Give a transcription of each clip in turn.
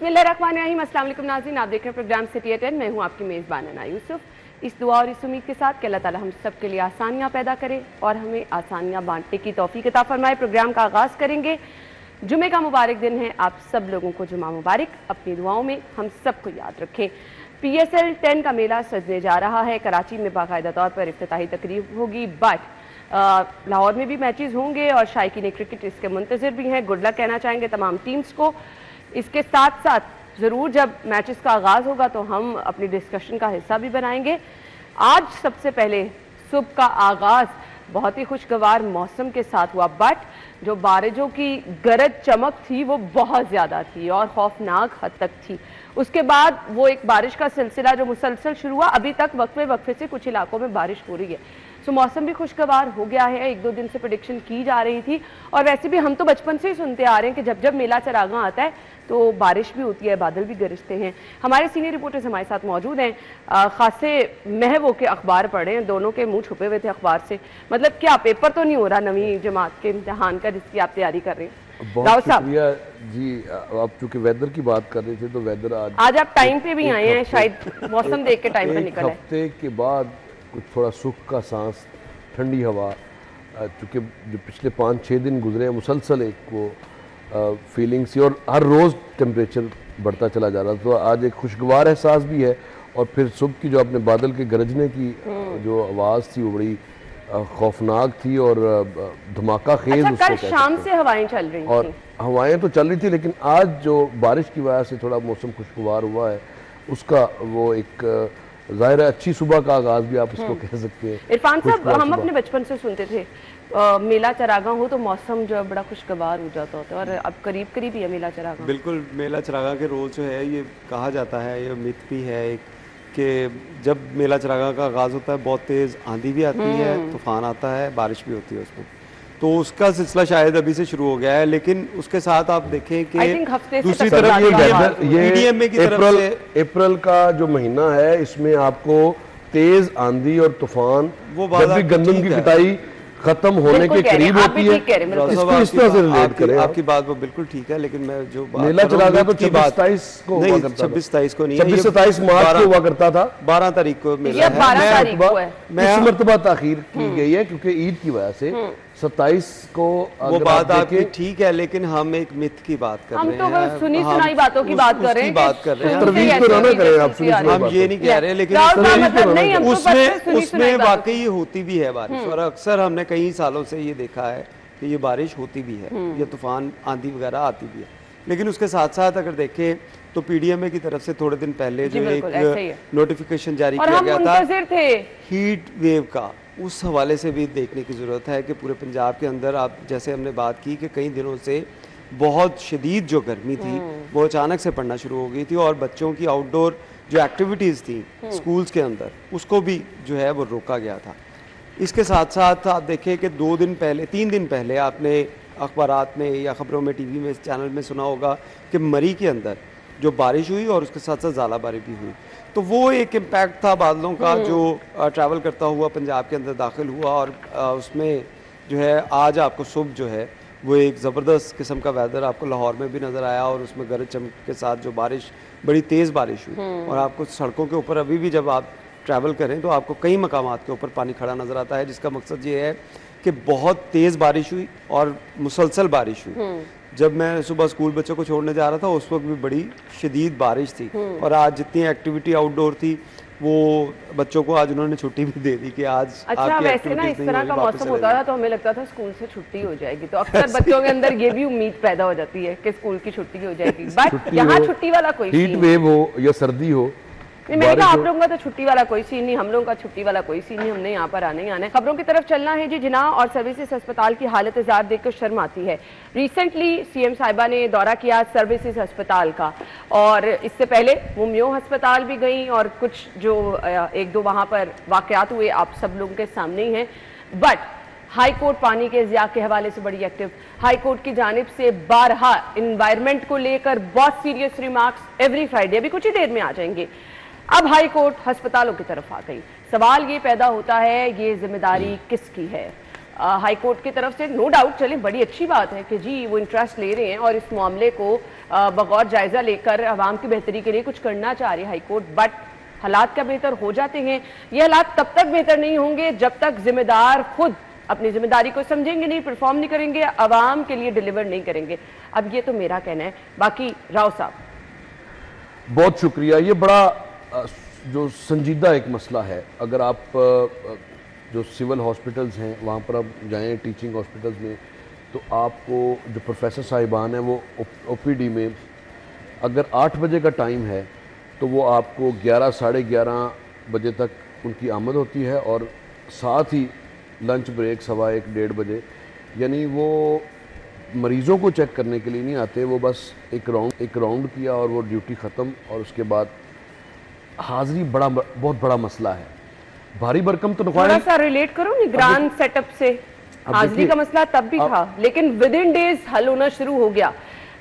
बिस्मिल्लाहिर्रहमानिर्रहीम। अस्सलाम वालेकुम नाज़रीन, आप देख रहे हैं प्रोग्राम सिटी एट 10। मैं हूं आपकी मेज़बान अना यूसुफ। इस दुआ और इस उम्मीद के साथ कि अल्लाह ताला हम सब के लिए आसानियां पैदा करे और हमें आसानियां बांटने की तौफीक अता फरमाए। प्रोग्राम का आगाज़ करेंगे। जुमे का मुबारक दिन है, आप सब लोगों को जुमा मुबारक। अपनी दुआओं में हम सबको याद रखें। PSL 10 का मेला सजने जा रहा है। कराची में बाकायदा तौर पर इफ्तिताही तकरीब होगी, बट लाहौर में भी मैचेस होंगे और शायकीन क्रिकेट इसके मुंतज़िर भी हैं। गुड लक कहना चाहेंगे तमाम टीम्स को। इसके साथ साथ ज़रूर जब मैचेस का आगाज़ होगा तो हम अपनी डिस्कशन का हिस्सा भी बनाएंगे। आज सबसे पहले सुबह का आगाज़ बहुत ही खुशगवार मौसम के साथ हुआ, बट जो बारिशों की गरज चमक थी वो बहुत ज़्यादा थी और खौफनाक हद तक थी। उसके बाद वो एक बारिश का सिलसिला जो मुसलसल शुरू हुआ, अभी तक वक्फे वक्फे से कुछ इलाकों में बारिश हो रही है। सो मौसम भी खुशगवार हो गया है। एक दो दिन से प्रेडिक्शन की जा रही थी और वैसे भी हम तो बचपन से ही सुनते आ रहे हैं कि जब जब मेला चरागां आता है तो बारिश भी होती है, बादल भी गरजते हैं। हमारे सीनियर रिपोर्टर्स हमारे साथ मौजूद हैं। खासे महवो के अखबार पढ़े हैं, दोनों के मुंह छुपे हुए थे अखबार से। मतलब क्या पेपर तो नहीं हो रहा नवीं जमात के इम्तिहान का जिसकी आप तैयारी कर रहे हैं? बहुत शुक्रिया जी। आप चूंकि वेदर की बात कर रहे थे तो वेदर आज आप टाइम पे भी आए हैं, शायद मौसम देख के टाइम पे निकल है। हफ्ते के बाद कुछ थोड़ा सुख का सांस, ठंडी हवा, चूँकि जो पिछले 5-6 दिन गुजरे हैं मुसलसल एक वो फीलिंग्स थी और हर रोज़ टेम्परेचर बढ़ता चला जा रहा था। तो आज एक खुशगवार एहसास भी है। और फिर सुबह की जो अपने बादल के गरजने की जो आवाज़ थी वो बड़ी खौफनाक थी और धमाका खेज। अच्छा, कल शाम से हवाएं चल रही थी और हवाएं तो चल रही थी, लेकिन आज जो बारिश की वजह से थोड़ा मौसम खुशगवार हुआ है उसका वो एक ज़ाहिर अच्छी सुबह का आगाज भी आप इसको कह सकते हैं। इरफान साहब, हम अपने बचपन से सुनते थे मेला चरागां हो तो मौसम जो बड़ा खुशगवार हो जाता होता है और अब करीब करीब ही है मेला चरागां। बिल्कुल, मेला चरागां के रोज़ जो है ये कहा जाता है, ये मिथ भी है एक कि जब मेला चरागां का आगाज़ होता है बहुत तेज़ आंधी भी आती है, तूफान आता है, बारिश भी होती है उसमें। तो उसका सिलसिला शायद अभी से शुरू हो गया है, लेकिन उसके साथ आप देखें कि दूसरी तरफ ये अप्रैल का जो महीना है इसमें आपको तेज आंधी और तूफान, जब भी गंदम की कटाई खत्म होने के करीब होती है, इसको इस तरह से रिलेट करें। आपकी बात वो बिल्कुल ठीक है, लेकिन मैं जो मेला चरागां तो 26-27 को हुआ करता था। 26-27 को नहीं, 26-27 मार्च को हुआ करता था। 12 तारीख को मेला है। 12 तारीख को है। इस मर्तबा ताखीर की गई है क्योंकि ईद की वजह से 27 को। वो बात आपकी ठीक है, लेकिन हम एक मिथ की बात कर रहे हैं। हम तो सुनी सुनाई बातों की बात कर रहे हैं। तरवीज तो ना करें आप, हम ये नहीं कह रहे, लेकिन उसमें वाकई होती भी है बारिश और अक्सर हमने कई सालों से ये देखा है कि ये बारिश होती भी है, ये तूफान आंधी वगैरह आती भी है। लेकिन उसके साथ साथ अगर देखें तो PDMA की तरफ से थोड़े दिन पहले जो एक नोटिफिकेशन जारी किया गया था हीट वेव का, उस हवाले से भी देखने की ज़रूरत है कि पूरे पंजाब के अंदर आप जैसे हमने बात की कि कई दिनों से बहुत शदीद जो गर्मी थी वो अचानक से पड़ना शुरू हो गई थी और बच्चों की आउटडोर जो एक्टिविटीज़ थी स्कूल्स के अंदर उसको भी जो है वो रोका गया था। इसके साथ साथ आप देखें कि 3 दिन पहले आपने अखबारात में या ख़बरों में TV में चैनल में सुना होगा कि मरी के अंदर जो बारिश हुई और उसके साथ साथ ज़ालाबारी भी हुई। तो वो एक इम्पैक्ट था बादलों का जो ट्रैवल करता हुआ पंजाब के अंदर दाखिल हुआ और उसमें जो है आज आपको सुबह जो है वो एक ज़बरदस्त किस्म का वेदर आपको लाहौर में भी नज़र आया और उसमें गरज चमक के साथ जो बारिश, बड़ी तेज़ बारिश हुई और आपको सड़कों के ऊपर अभी भी जब आप ट्रैवल करें तो आपको कई मकामात के ऊपर पानी खड़ा नज़र आता है, जिसका मकसद ये है कि बहुत तेज़ बारिश हुई और मुसलसल बारिश हुई। जब मैं सुबह स्कूल बच्चों को छोड़ने जा रहा था उस वक्त भी बड़ी शदीद बारिश थी और आज जितनी एक्टिविटी आउटडोर थी वो बच्चों को आज उन्होंने छुट्टी भी दे दी कि आज अच्छा वैसे ना इस तरह का मौसम होता था तो हमें लगता था स्कूल से छुट्टी हो जाएगी, तो अक्सर बच्चों के अंदर ये भी उम्मीद पैदा हो जाती है कि स्कूल की छुट्टी हो जाएगी, बट यहाँ छुट्टी वाला कोई हीट वेव हो या सर्दी हो, मैंने कहा आप लोगों का तो छुट्टी वाला कोई सीन नहीं, हम लोगों का छुट्टी वाला कोई सीन नहीं, हमने यहाँ पर आना ही आना है। खबरों की तरफ चलना है जी। जिना और सर्विसेज अस्पताल की हालत जार देखकर शर्म आती है। रिसेंटली CM साहिबा ने दौरा किया सर्विसेज अस्पताल का और इससे पहले वो म्यो अस्पताल भी गई और कुछ जो 1-2 वहाँ पर वाकयात हुए आप सब लोगों के सामने ही हैं। बट हाई कोर्ट पानी के ज़िया के हवाले से बड़ी एक्टिव, हाई कोर्ट की जानिब से बारहा इन्वायरमेंट को लेकर बहुत सीरियस रिमार्क्स एवरी फ्राइडे, अभी कुछ ही देर में आ जाएंगे। अब हाई कोर्ट अस्पतालों की तरफ आ गई। सवाल ये पैदा होता है ये जिम्मेदारी किसकी है? हाई कोर्ट की तरफ से नो डाउट, चले बड़ी अच्छी बात है कि जी वो इंटरेस्ट ले रहे हैं और इस मामले को बगौर जायजा लेकर आवाम की बेहतरी के लिए कुछ करना चाह रही है हाई कोर्ट। बट हालात क्या बेहतर हो जाते हैं? ये हालात तब तक बेहतर नहीं होंगे जब तक जिम्मेदार खुद अपनी जिम्मेदारी को समझेंगे नहीं, परफॉर्म नहीं करेंगे, आवाम के लिए डिलीवर नहीं करेंगे। अब ये तो मेरा कहना है। बाकी राव साहब, बहुत शुक्रिया। ये बड़ा जो संजीदा एक मसला है। अगर आप जो सिविल हॉस्पिटल्स हैं वहाँ पर आप जाएं, टीचिंग हॉस्पिटल्स में, तो आपको जो प्रोफेसर साहिबान हैं वो ओपीडी में अगर 8 बजे का टाइम है तो वो आपको 11 साढ़े 11 बजे तक उनकी आमद होती है, और साथ ही लंच ब्रेक 1:15 1:30 बजे। यानी वो मरीज़ों को चेक करने के लिए नहीं आते, वो बस एक राउंड किया और वो ड्यूटी ख़त्म, और उसके बाद हाज़िरी बहुत बड़ा मसला है। भारी भरकम तो थोड़ा सा रिलेट करो निगरान सेटअप से। हाजिरी का मसला तब भी था, लेकिन विद इन डेज हल होना शुरू हो गया।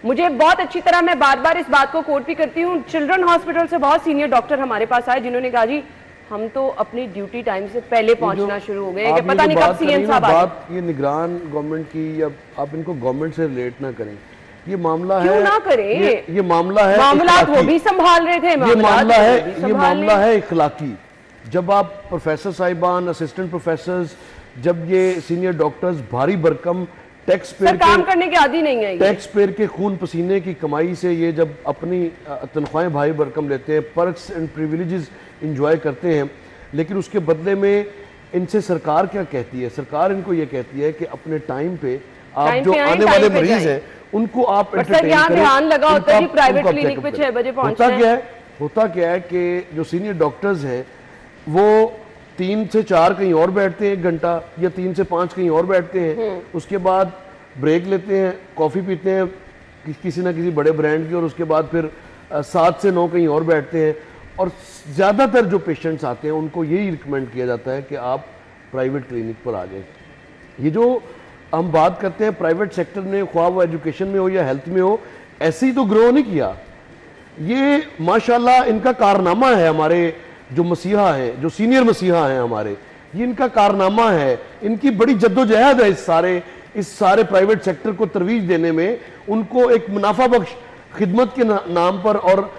मुझे बहुत अच्छी तरह, मैं बार बार इस बात को कोट भी करती हूँ, चिल्ड्रन हॉस्पिटल से बहुत सीनियर डॉक्टर हमारे पास आए जिन्होंने कहा जी हम तो अपनी ड्यूटी टाइम से पहले पहुंचना शुरू हो गए, कि पता नहीं कब सीएम साहब आए। बात ये निगरान गवर्नमेंट की, या आप इनको गवर्नमेंट से रिलेट ना करें, ये मामला क्यों है, ना करें? ये मामला है, मामलात वो भी संभाल रहे थे, ये मामला है इखलाकी। जब आप प्रोफेसर साहिबान, असिस्टेंट प्रोफेसर, जब ये सीनियर डॉक्टर्स भारी भरकम टैक्स पेयर काम करने के आदी नहीं है, टैक्स पेयर के खून पसीने की कमाई से ये जब अपनी तनख्वाहें भारी भरकम लेते हैं, पर्क्स एंड प्रिविलेजेस इंजॉय करते हैं, लेकिन उसके बदले में इनसे सरकार क्या कहती है? सरकार इनको ये कहती है कि अपने टाइम पे आप जो आने वाले मरीज हैं उनको आप एंटरटेन करें। ध्यान लगा होता है कि प्राइवेट क्लिनिक पे 6 बजे पहुंचना है। होता क्या है कि जो सीनियर डॉक्टर्स हैं वो 3 से 4 कहीं और बैठते हैं 1 घंटा, या 3 से 5 कहीं और बैठते हैं, उसके बाद ब्रेक लेते हैं, कॉफ़ी पीते हैं किसी ना किसी बड़े ब्रांड की, और उसके बाद फिर 7 से 9 कहीं और बैठते हैं। और ज़्यादातर जो पेशेंट्स आते हैं उनको यही रिकमेंड किया जाता है कि आप प्राइवेट क्लिनिक पर आ जाएं। ये जो हम बात करते हैं प्राइवेट सेक्टर ने, ख्वाह वो एजुकेशन में हो या हेल्थ में हो, ऐसे ही तो ग्रो नहीं किया। ये माशाल्लाह इनका कारनामा है, हमारे जो मसीहा हैं, जो सीनियर मसीहा हैं हमारे, ये इनका कारनामा है, इनकी बड़ी जद्दोजहद है इस सारे प्राइवेट सेक्टर को तरवीज देने में। उनको एक मुनाफा बख्श खिदमत के नाम पर, और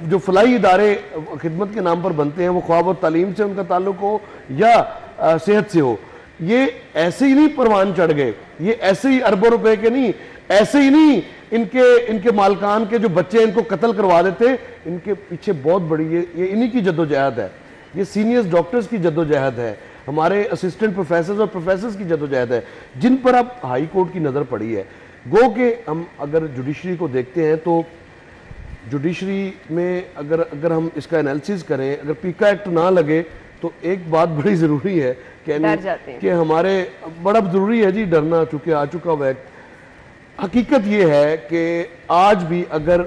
जो फलाई इदारे खिदमत के नाम पर बनते हैं, वो ख्वाह वो तालीम से उनका ताल्लुक हो या सेहत से हो, ये ऐसे ही नहीं परवान चढ़ गए, ये ऐसे ही अरबों रुपए के नहीं, ऐसे ही नहीं इनके मालकान के जो बच्चे इनको कत्ल करवा देते। इनके पीछे बहुत बड़ी ये इन्हीं की जद्दोजहद है, ये सीनियर डॉक्टर्स की जद्दोजहद है, हमारे असिस्टेंट प्रोफेसर और प्रोफेसर्स की जद्दोजहद है, जिन पर अब हाई कोर्ट की नज़र पड़ी है। गो के हम अगर जुडिशरी को देखते हैं तो जुडिशरी में अगर हम इसका एनालिसिस करें, अगर पीका एक्ट ना लगे तो एक बात बड़ी ज़रूरी है कि हमारे बड़ा ज़रूरी है जी डरना, चूँकि आ चुका हुआ है। हकीकत ये है कि आज भी अगर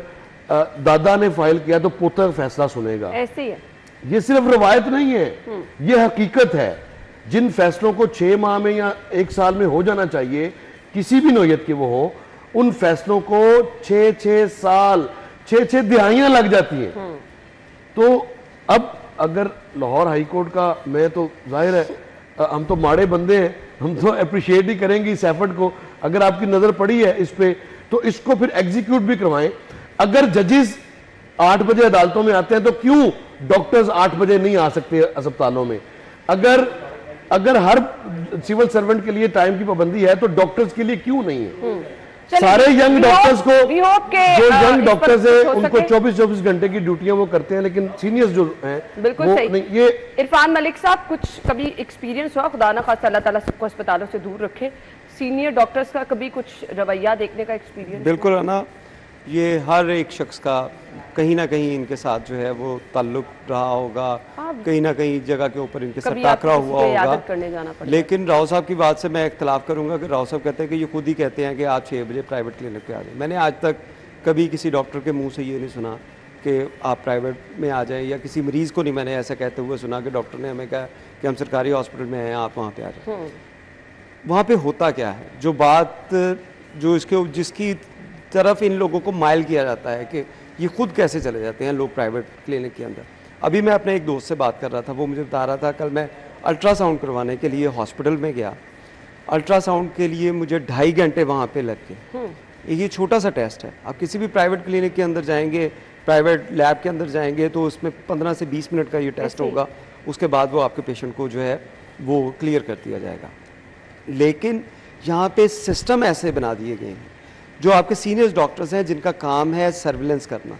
दादा ने फाइल किया तो पोता फैसला सुनेगा, ऐसे ही है। ये सिर्फ रवायत नहीं है, ये हकीकत है। जिन फैसलों को 6 माह में या 1 साल में हो जाना चाहिए, किसी भी नौयत के वो हो, उन फैसलों को 6-6 साल, 6-6 दिहाइयां लग जाती हैं। तो अब अगर लाहौर हाई कोर्ट का, मैं तो जाहिर है हम तो माड़े बंदे हैं, हम तो अप्रिशिएट ही करेंगे इस एफर्ट को। अगर आपकी नज़र पड़ी है इस पे तो इसको फिर एग्जीक्यूट भी करवाएं। अगर जजेस 8 बजे अदालतों में आते हैं तो क्यों डॉक्टर्स 8 बजे नहीं आ सकते अस्पतालों में? अगर हर सिविल सर्वेंट के लिए टाइम की पाबंदी है तो डॉक्टर्स के लिए क्यों नहीं है? सारे यंग डॉक्टर्स को, जो यंग डॉक्टर्स है उनको 24-24 घंटे की ड्यूटियां वो करते हैं, लेकिन सीनियर्स जो हैं बिल्कुल सही। नहीं, ये इरफान मलिक साहब, कुछ कभी एक्सपीरियंस हुआ, खुदा ना खास्ता अल्लाह ताला सबको अस्पतालों से दूर रखे, सीनियर डॉक्टर्स का कभी कुछ रवैया देखने का एक्सपीरियंस? बिल्कुल है ना, ये हर एक शख्स का कहीं ना कहीं इनके साथ जो है वो ताल्लुक रहा होगा, कहीं ना कहीं जगह के ऊपर इनके साथ टाकरा हुआ होगा। लेकिन राव साहब की बात से मैं इख्तलाफ करूंगा कि राव साहब कहते हैं कि ये खुद ही कहते हैं कि आप 6 बजे प्राइवेट क्लिनिक पे आ जाए। मैंने आज तक कभी किसी डॉक्टर के मुंह से ये नहीं सुना कि आप प्राइवेट में आ जाएं, या किसी मरीज़ को नहीं मैंने ऐसा कहते हुए सुना कि डॉक्टर ने हमें कहा कि हम सरकारी हॉस्पिटल में हैं, आप वहाँ पर आ जाए। वहाँ पर होता क्या है, जो बात जो जिसकी तरफ इन लोगों को माइल किया जाता है कि ये खुद कैसे चले जाते हैं लोग प्राइवेट क्लिनिक के अंदर। अभी मैं अपने एक दोस्त से बात कर रहा था, वो मुझे बता रहा था कल मैं अल्ट्रासाउंड करवाने के लिए हॉस्पिटल में गया अल्ट्रासाउंड के लिए मुझे 2.5 घंटे वहाँ पे लग गए। ये छोटा सा टेस्ट है, आप किसी भी प्राइवेट क्लिनिक के अंदर जाएंगे, प्राइवेट लैब के अंदर जाएंगे तो उसमें 15 से 20 मिनट का ये टेस्ट होगा, उसके बाद वो आपके पेशेंट को जो है वो क्लियर कर दिया जाएगा। लेकिन यहाँ पे सिस्टम ऐसे बना दिए गए हैं, जो आपके सीनियर डॉक्टर्स हैं जिनका काम है सर्विलेंस करना,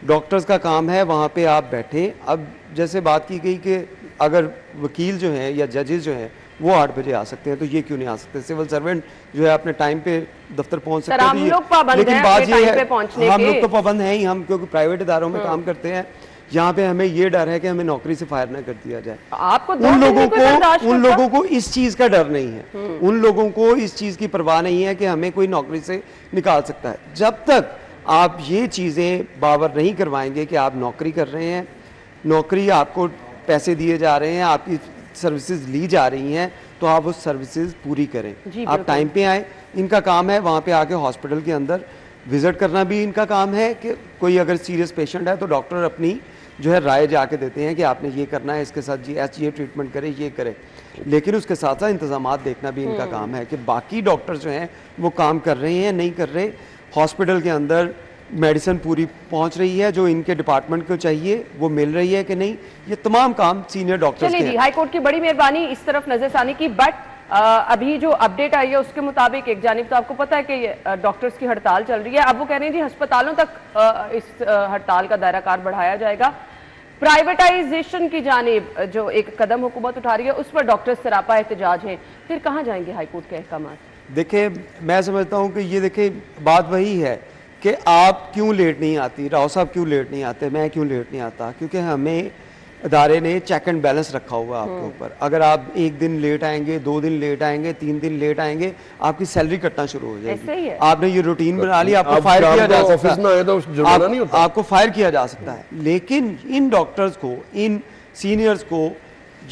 डॉक्टर्स का काम है वहाँ पे आप बैठें। अब जैसे बात की गई कि अगर वकील जो हैं या जजेस जो हैं वो 8 बजे आ सकते हैं, तो ये क्यों नहीं आ सकते? सिविल सर्वेंट जो है अपने टाइम पे दफ्तर पहुंच सकते हैं, लेकिन बात ये है हम लोग तो पाबंद हैं ही, हम क्योंकि प्राइवेट इदारों में काम करते हैं। यहाँ पे हमें ये डर है कि हमें नौकरी से फायर ना कर दिया जाए। आपको उन लोगों को इस चीज का डर नहीं है, उन लोगों को इस चीज की परवाह नहीं है कि हमें कोई नौकरी से निकाल सकता है। जब तक आप ये चीजें बावर नहीं करवाएंगे कि आप नौकरी कर रहे हैं, नौकरी आपको पैसे दिए जा रहे हैं, आपकी सर्विसेज ली जा रही हैं, तो आप वो सर्विसेज पूरी करें। आप टाइम पे आए, इनका काम है वहाँ पे आके हॉस्पिटल के अंदर विजिट करना भी इनका काम है कि कोई अगर सीरियस पेशेंट है तो डॉक्टर अपनी जो है राय जाके देते हैं कि आपने ये करना है, इसके साथ ये ट्रीटमेंट करें, ये करें। लेकिन उसके साथ साथ इंतजामात देखना भी इनका काम है कि बाकी डॉक्टर जो हैं वो काम कर रहे हैं नहीं कर रहे, हॉस्पिटल के अंदर मेडिसिन पूरी पहुंच रही है, जो इनके डिपार्टमेंट को चाहिए वो मिल रही है कि नहीं, ये तमाम काम सीनियर डॉक्टर्स के हैं। चलिए, हाई कोर्ट की बड़ी मेहरबानी इस तरफ नजर आने की, बट अभी जो अपडेट आई है उसके मुताबिक एक जानिब तो आपको पता है कि डॉक्टर्स की हड़ताल चल रही है, अब वो कह रहे हैं जी अस्पतालों तक इस हड़ताल का दायराकार बढ़ाया जाएगा। प्राइवेटाइजेशन की जानिब जो एक कदम हुकूमत उठा रही है उस पर डॉक्टर्स सरापा एहतजाज हैं, फिर कहाँ जाएंगे हाई कोर्ट के अहकाम? देखिए, मैं समझता हूँ कि ये देखिए बात वही है कि आप क्यों लेट नहीं आती, राव साहब क्यों लेट नहीं आते, मैं क्यों लेट नहीं आता, क्योंकि हमें इदारे ने चेक एंड बैलेंस रखा हुआ आपके ऊपर। अगर आप 1 दिन लेट आएंगे, 2 दिन लेट आएंगे, 3 दिन लेट आएंगे, आपकी सैलरी कटना शुरू हो जाएगी। आपने ये रूटीन बना ली, आपको फायर किया जा सकता है, आपको फायर किया जा सकता है। लेकिन इन डॉक्टर्स को, इन सीनियर्स को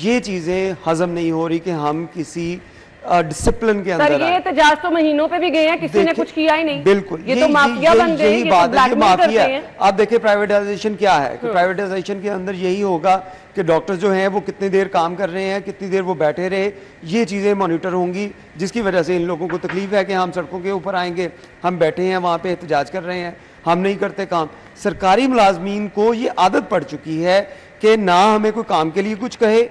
ये चीजें हजम नहीं हो रही कि हम किसी डिसिप्लिन के अंदर ये एहतजाज तो महीनों पे भी गए हैं, किसी ने कुछ किया ही नहीं। बिल्कुल, ये तो माफिया बन गए, ये तो ब्लैकमेल करते हैं। आप देखिए प्राइवेटाइजेशन क्या है, कि प्राइवेटाइजेशन के अंदर यही होगा कि डॉक्टर जो हैं वो कितनी देर काम कर रहे हैं, कितनी देर वो बैठे रहे, ये चीज़ें मॉनिटर होंगी, जिसकी वजह से इन लोगों को तकलीफ है कि हम सड़कों के ऊपर आएंगे, हम बैठे हैं वहाँ पे एहतजाज कर रहे हैं, हम नहीं करते काम। सरकारी मुलाजमीन को ये आदत पड़ चुकी है कि ना हमें कोई काम के लिए कुछ कहे,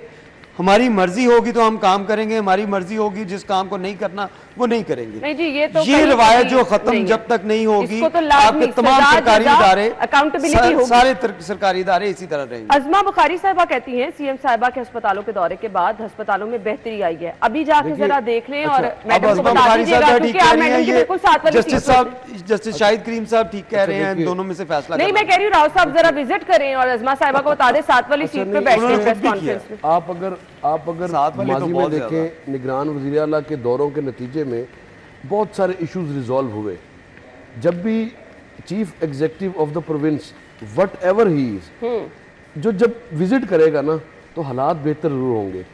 हमारी मर्जी होगी तो हम काम करेंगे, हमारी मर्जी होगी जिस काम को नहीं करना वो नहीं करेंगे। नहीं जी, ये रवायत जो खत्म जब तक नहीं होगी, आपके तमाम सरकारी इदारे, अकाउंटेबिलिटी होगी, सारे सरकारी इदारे इसी तरह रहेंगे। अजमा बुखारी साहिबा कहती हैं सीएम साहिबा के अस्पतालों के दौरे के बाद अस्पतालों में बेहतरी आई है, अभी जाके जरा देख लें और मैडम को बता दीजिएगा, क्योंकि आप मैडम की बिल्कुल साथ वाली जस्टिस साहब, जस्टिस शाहिद करीम साहब ठीक कह रहे हैं, दोनों में से फैसला नहीं, मैं कह रही हूँ राव साहब जरा विजिट करें और अजमा साहिबा को बता दें साथ वाली सीट पे बैठने प्रेस कॉन्फ्रेंस में। आप अगर माजी में देखें, निगरान वज़ीर आला के दौरों के नतीजे में बहुत सारे इश्यूज रिजॉल्व हुए। जब भी chief executive of the province what ever he is, जो जब विजिट करेगा ना तो हालात बेहतर जरूर होंगे।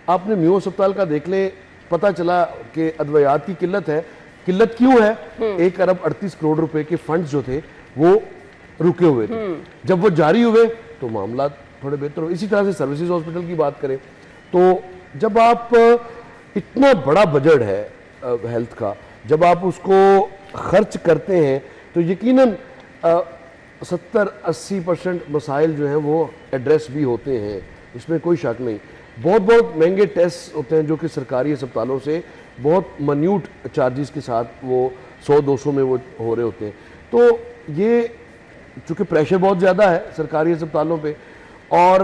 आपने म्यू अस्पताल का देख लें, पता चला कि अद्वियात की किल्लत है। किल्लत क्यों है? 1 अरब 38 करोड़ रुपए के फंड्स जो थे वो रुके हुए थे, जब वो जारी हुए तो मामला थोड़े बेहतर हुए। इसी तरह से सर्विसेज हॉस्पिटल की बात करें तो जब आप इतना बड़ा बजट है हेल्थ का, जब आप उसको खर्च करते हैं तो यकीनन 70-80% मसाइल जो हैं वो एड्रेस भी होते हैं, इसमें कोई शक नहीं। बहुत बहुत महंगे टेस्ट होते हैं जो कि सरकारी अस्पतालों से बहुत मन्यूट चार्जेस के साथ वो 100-200 में वो हो रहे होते हैं। तो ये चूँकि प्रेशर बहुत ज़्यादा है सरकारी अस्पतालों पे, और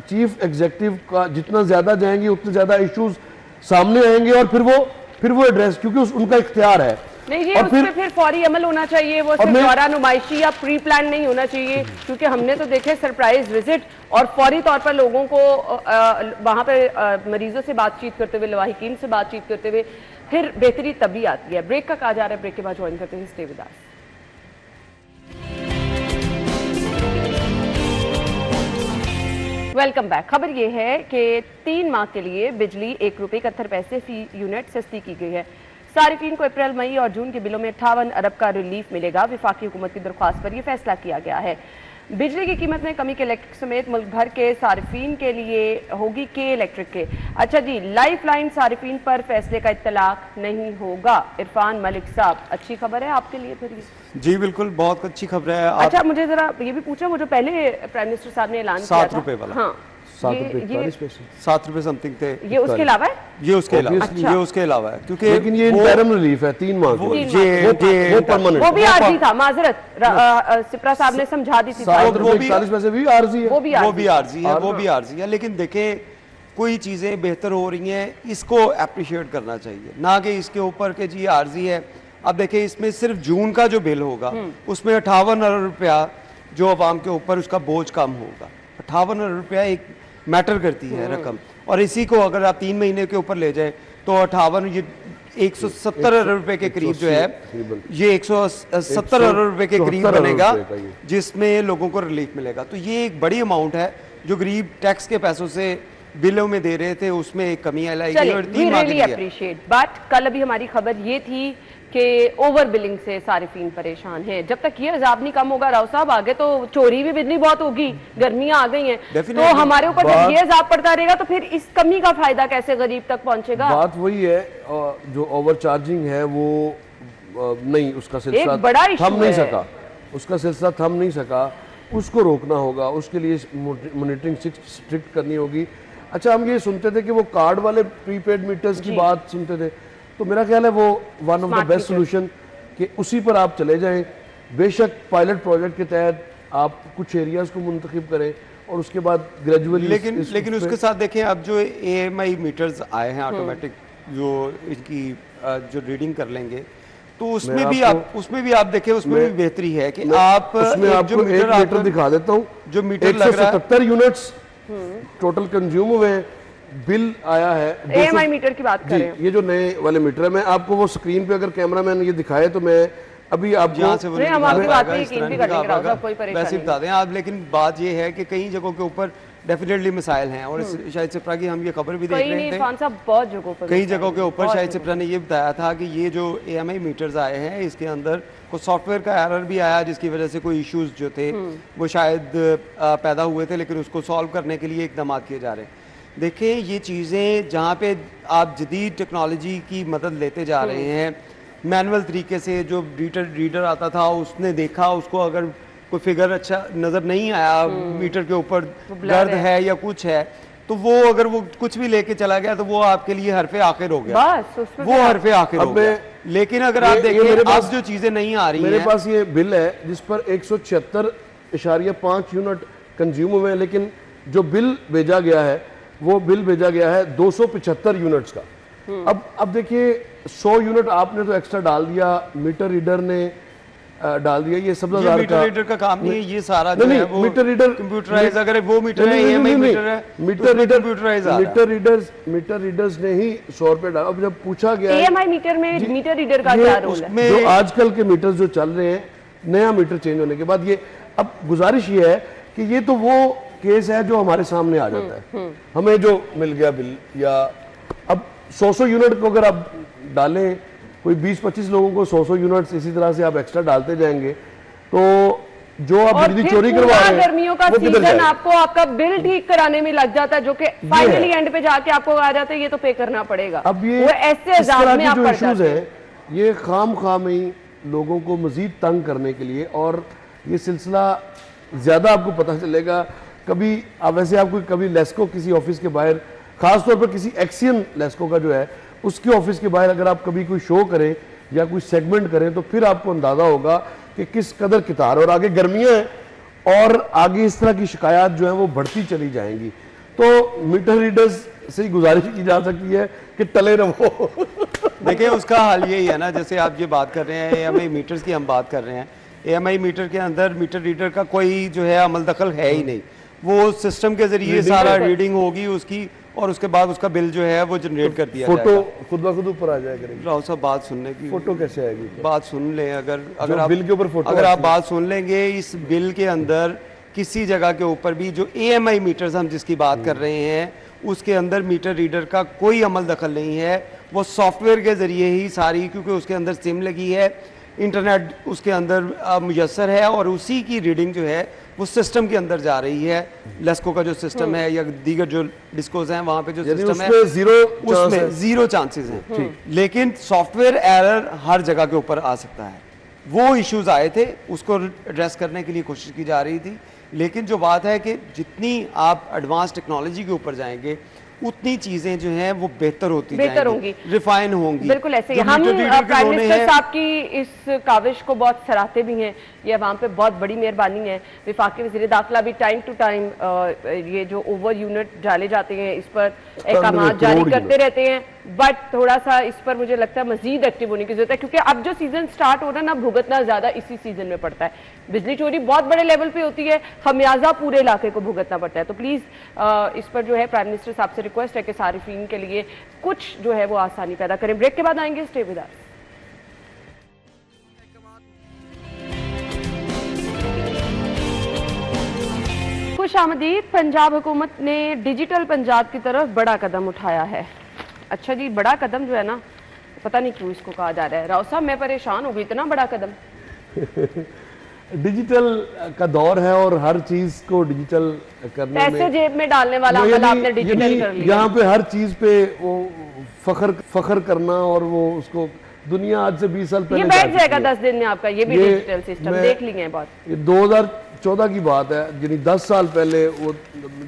चीफ एग्जीक्यूटिव का जितना ज़्यादा जाएंगे उतने ज़्यादा इश्यूज सामने आएंगे और फिर वो एड्रेस, क्योंकि उनका इख्तियार है। नहीं जी, उस पे फिर फौरी अमल होना चाहिए, वो सिर्फ दौरा नुमाइशी या प्री प्लान नहीं होना चाहिए, क्योंकि हमने तो देखे सरप्राइज विजिट और फौरी तौर पर लोगों को वहाँ पे मरीजों से बातचीत करते हुए, लवाहिकीन से बातचीत करते हुए फिर बेहतरी तभी आती है। ब्रेक का कहा जा रहा है, ब्रेक के बाद ज्वाइन करते हैं, stay with us. Welcome back. खबर यह है कि 3 माह के लिए बिजली 1 रुपये 71 पैसे फी यूनिट सस्ती की गई है। सारिफीन को अप्रैल, मई और जून के बिलों में 58 अरब का रिलीफ मिलेगा। विफाकी हुकूमत की दरख्वास्त पर यह फैसला किया गया है। बिजली की कीमत में कमी के इलेक्ट्रिक समेत मुल्क भर के सार्फिन के लिए होगी के इलेक्ट्रिक के। अच्छा जी, लाइफ लाइन सार्फिन पर फैसले का इत्तलाक नहीं होगा। इरफान मलिक साहब, अच्छी खबर है आपके लिए फिर ये? जी बिल्कुल, बहुत अच्छी खबर है। अच्छा, मुझे जरा ये भी पूछा, वो जो पहले प्राइम मिनिस्टर साहब ने ऐलान किया था 7 रुपए वाला। हाँ, 7 रुपए समथिंग थे, ये उसके अलावा है? ये उसके अलावा, अच्छा। ये उसके अलावा है, क्योंकि लेकिन ये इंटरम रिलीफ है 3 माह वो की। ये वो परमानेंट वो भी आरजी था, माजरत सिप्रा साहब ने समझा दी थी। 7 वो रुपए भी- 41 पैसे भी आरजी है। वो भी वो आरजी भी आरजी है, वो भी आरजी है। लेकिन देखें, कोई चीज़ें बेहतर हो रही हैं, इसको अप्रिशिएट करना चाहिए, ना कि इसके ऊपर के जी आरजी है। अब देखें, इसमें सिर्फ जून का जो बिल होगा उसमें 58 अरब रुपया जो अवाम के ऊपर उसका बोझ कम होगा। 58 अरब रुपया एक मैटर करती है रकम, और इसी को अगर आप 3 महीने के ऊपर ले जाए तो 58 ये 170 अरब रुपए के करीब जो है, ये 170 अरब रुपए के करीब 174 बनेगा, अरब रुपए का ये। जिसमें लोगों को रिलीफ मिलेगा। तो ये एक बड़ी अमाउंट है जो गरीब टैक्स के पैसों से बिलों में दे रहे थे, उसमें एक कमी लाई गई और 3 माह के रियली लिए। अप्रिशिएट। बट कल अभी हमारी खबर ये थी कि ओवर बिलिंग से सारिफीन परेशान हैं। जब तक ये अजाब नहीं कम होगा राव साहब, आगे तो चोरी भी बिजली बहुत होगी, गर्मियां आ गई हैं, तो Definitely। हमारे ऊपर जब ये अजाब पड़ता रहेगा तो फिर इस कमी का फायदा कैसे गरीब तक पहुंचेगा? बात वही है, जो ओवर चार्जिंग है वो नहीं, उसका सिलसिला एक बड़ा इशू थम नहीं है। सका, उसका सिलसिला थम नहीं सका, उसको रोकना होगा, उसके लिए मॉनिटरिंग स्ट्रिक्ट करनी होगी। अच्छा, हम ये सुनते थे कि वो कार्ड वाले प्रीपेड मीटर्स की बात सुनते थे, तो मेरा ख्याल है वो one of the Smart best solution कि उसी पर आप चले जाएं। बेशक पायलट प्रोजेक्ट के तहत आप कुछ एरियाज को मुंतखब करें और उसके बाद ग्रेजुअली लेकिन उसके साथ देखें, अब जो AMI मीटर्स आए हैं ऑटोमेटिक, जो इनकी जो रीडिंग कर लेंगे, तो उसमें भी आप देखें, उसमें भी बेहतरी है कि आप उसमें एक आपको एक मीटर दिखा देता हूँ, जो मीटर लग रहा है 177 यूनिट्स टोटल कंज्यूम हुए हैं, बिल आया है 200 AMI मीटर की बात जी, करें, ये जो नए वाले मीटर है, मैं आपको वो स्क्रीन पे अगर कैमरामैन ये दिखाए तो मैं अभी आपको जहाँ से वो नहीं, हम निकाल आपकी पाएगा, बात पे इस यकीन तरह भी निकाल कर लेंगे, पाएगा। राव साहब, कोई परेशानी वैसे बता दें आप, लेकिन बात ये है कि कई जगहों के ऊपर डेफिनेटली मिसाइल हैं, और शायद सिप्रा की हम ये खबर भी देख कहीं रहे नहीं थे, इरफान साहब, बहुत जगहों पर कई जगहों के ऊपर बहुत शायद जगहों सिप्रा ने ये बताया था कि ये जो AMI मीटर्स आए हैं, इसके अंदर कुछ सॉफ्टवेयर का एरर भी आया, जिसकी वजह से कोई इश्यूज जो थे वो शायद पैदा हुए थे, लेकिन उसको सॉल्व करने के लिए इकदाम किए जा रहे हैं। देखें, ये चीज़ें जहाँ पे आप जदीद टेक्नोलॉजी की मदद लेते जा रहे हैं, मैनुअल तरीके से जो रीडर आता था उसने देखा, उसको अगर कोई फिगर अच्छा नज़र नहीं आया, मीटर के ऊपर दर्द है या कुछ है, तो वो अगर वो कुछ भी लेके चला गया तो वो आपके लिए हरफे आखिर हो गया, बस उसमें वो हरफे आखिर हो अब गया। लेकिन अगर आप ये मेरे देखें, पास- अब जो चीज़ें नहीं आ रही मेरे हैं, पास ये बिल है जिस पर 176.5 यूनिट कंज्यूम हुए हैं, लेकिन जो बिल भेजा गया है वो बिल भेजा गया है 275 यूनिट्स का। अब देखिए, 100 यूनिट आपने तो एक्स्ट्रा डाल दिया, मीटर रीडर ने डाल दिया, ये सब ये मीटर रीडर का काम नहीं है, ये सारा जो नहीं, है वो मीटर रीडर कंप्यूटराइज, अगर वो मीटर है नहीं, AMI नहीं, मीटर है, मीटर रीडर कंप्यूटराइज आ रहा है। मीटर रीडर्स ने ही 100 रुपए डाला। अब जब पूछा गया है, AMI मीटर में मीटर रीडर का ये क्या रोल है? उसमें जो आजकल के मीटर जो चल रहे हैं, नया मीटर चेंज होने के बाद, ये अब गुजारिश ये है कि ये तो वो केस है जो हमारे सामने आ जाता है, हमें जो मिल गया बिल, या अब 100 यूनिट को अगर आप डालें, कोई 20-25 लोगों को 100 यूनिट्स इसी तरह से आप एक्स्ट्रा डालते जाएंगे, तो जो आप और बिजली फिर चोरी करवा पूरा रहे हैं गर्मियों का वो किधर सीजन जाएगा? आपको आपका बिल ठीक कराने में लग जाता है, जो कि फाइनली एंड पे जाके आपको आ जाता है ये तो पे करना पड़ेगा। अब ये वो ऐसे इस अजाब तरह में के आप जो पड़ इश्यूज जाते हैं। हैं, ये खाम ही लोगों को मजीद तंग करने के लिए, और ये सिलसिला ज़्यादा आपको पता चलेगा कभी आप, वैसे आपको कभी लेस्को किसी ऑफिस के बाहर, खास तौर पर किसी एक्सियन लेस्को का जो है उसके ऑफिस के बाहर अगर आप कभी कोई शो करें या कोई सेगमेंट करें, तो फिर आपको अंदाज़ा होगा कि किस कदर कितार, और आगे गर्मियाँ हैं और आगे इस तरह की शिकायत जो है वो बढ़ती चली जाएंगी। तो मीटर रीडर्स से ही गुजारिश की जा सकती है कि टले रहो। देखिए, उसका हाल यही है ना, जैसे आप ये बात कर रहे हैं AMI मीटर्स की, हम बात कर रहे हैं AMI मीटर के अंदर मीटर रीडर का कोई जो है अमल दखल है ही नहीं, वो सिस्टम के जरिए सारा रीडिंग होगी उसकी, और उसके बाद उसका बिल जो है वो जनरेट कर दिया फोटो जाएगा। खुद ब खुद ऊपर आ जाया करेगी। राव साहब, बात सुनने की, फोटो कैसे आएगी? बात सुन लें, अगर जो आप बिल के ऊपर फोटो अगर आप आती है। बात सुन लेंगे, इस बिल के अंदर किसी जगह के ऊपर भी जो AMI मीटर्स हम जिसकी बात कर रहे हैं, उसके अंदर मीटर रीडर का कोई अमल दखल नहीं है, वो सॉफ्टवेयर के ज़रिए ही सारी, क्योंकि उसके अंदर सिम लगी है, इंटरनेट उसके अंदर मुयसर है, और उसी की रीडिंग जो है वो सिस्टम के अंदर जा रही है। लेस्को का जो सिस्टम है या दीगर जो डिस्कोज हैं वहां पे जो सिस्टम है उसमें जीरो चांसेस हैं, लेकिन सॉफ्टवेयर एरर हर जगह के ऊपर आ सकता है। वो इश्यूज आए थे, उसको एड्रेस करने के लिए कोशिश की जा रही थी, लेकिन जो बात है कि जितनी आप एडवांस टेक्नोलॉजी के ऊपर जाएंगे उतनी चीजें जो हैं वो बेहतर होंगी, रिफाइन होंगी। बिल्कुल ऐसे ही हम प्राइम मिनिस्टर साहब की इस काविश को बहुत सराहते भी हैं, ये वहाँ पे बहुत बड़ी मेहरबानी है। वफाकी वज़ीर दाखिला भी टाइम टू टाइम ये जो ओवर यूनिट डाले जाते हैं इस पर अहकाम जारी करते रहते हैं, बट थोड़ा सा इस पर मुझे लगता है मजीद एक्टिव होने की जरूरत है, क्योंकि अब जो सीजन स्टार्ट हो रहा है ना, भुगतना ज्यादा इसी सीजन में पड़ता है। बिजली चोरी बहुत बड़े लेवल पे होती है, खमियाजा पूरे इलाके को भुगतना पड़ता है। तो प्लीज इस पर जो है प्राइम मिनिस्टर साहब से रिक्वेस्ट है कि सारिफीन के लिए कुछ जो है वो आसानी पैदा करें। ब्रेक के बाद आएंगे, स्टे विद अस। खुश आमदीद। पंजाब हुकूमत ने डिजिटल पंजाब की तरफ बड़ा कदम उठाया है। अच्छा जी, बड़ा कदम जो है ना, पता नहीं क्यों इसको कहा जा रहा है। राव साहब मैं परेशान हूँ, इतना बड़ा कदम। डिजिटल का दौर है और हर चीज को डिजिटल करने में पैसे जेब में डालने वाला अमल आपने डिजिटल कर लिया। यहाँ पे हर चीज पे वो फखर करना, और वो उसको दुनिया आज से 20 साल पहले ये बैठ जाएगा 10 दिन में आपका ये भी डिजिटल सिस्टम, देख लिए हैं बहुत। ये 2014 की बात है, यानी 10 साल पहले वो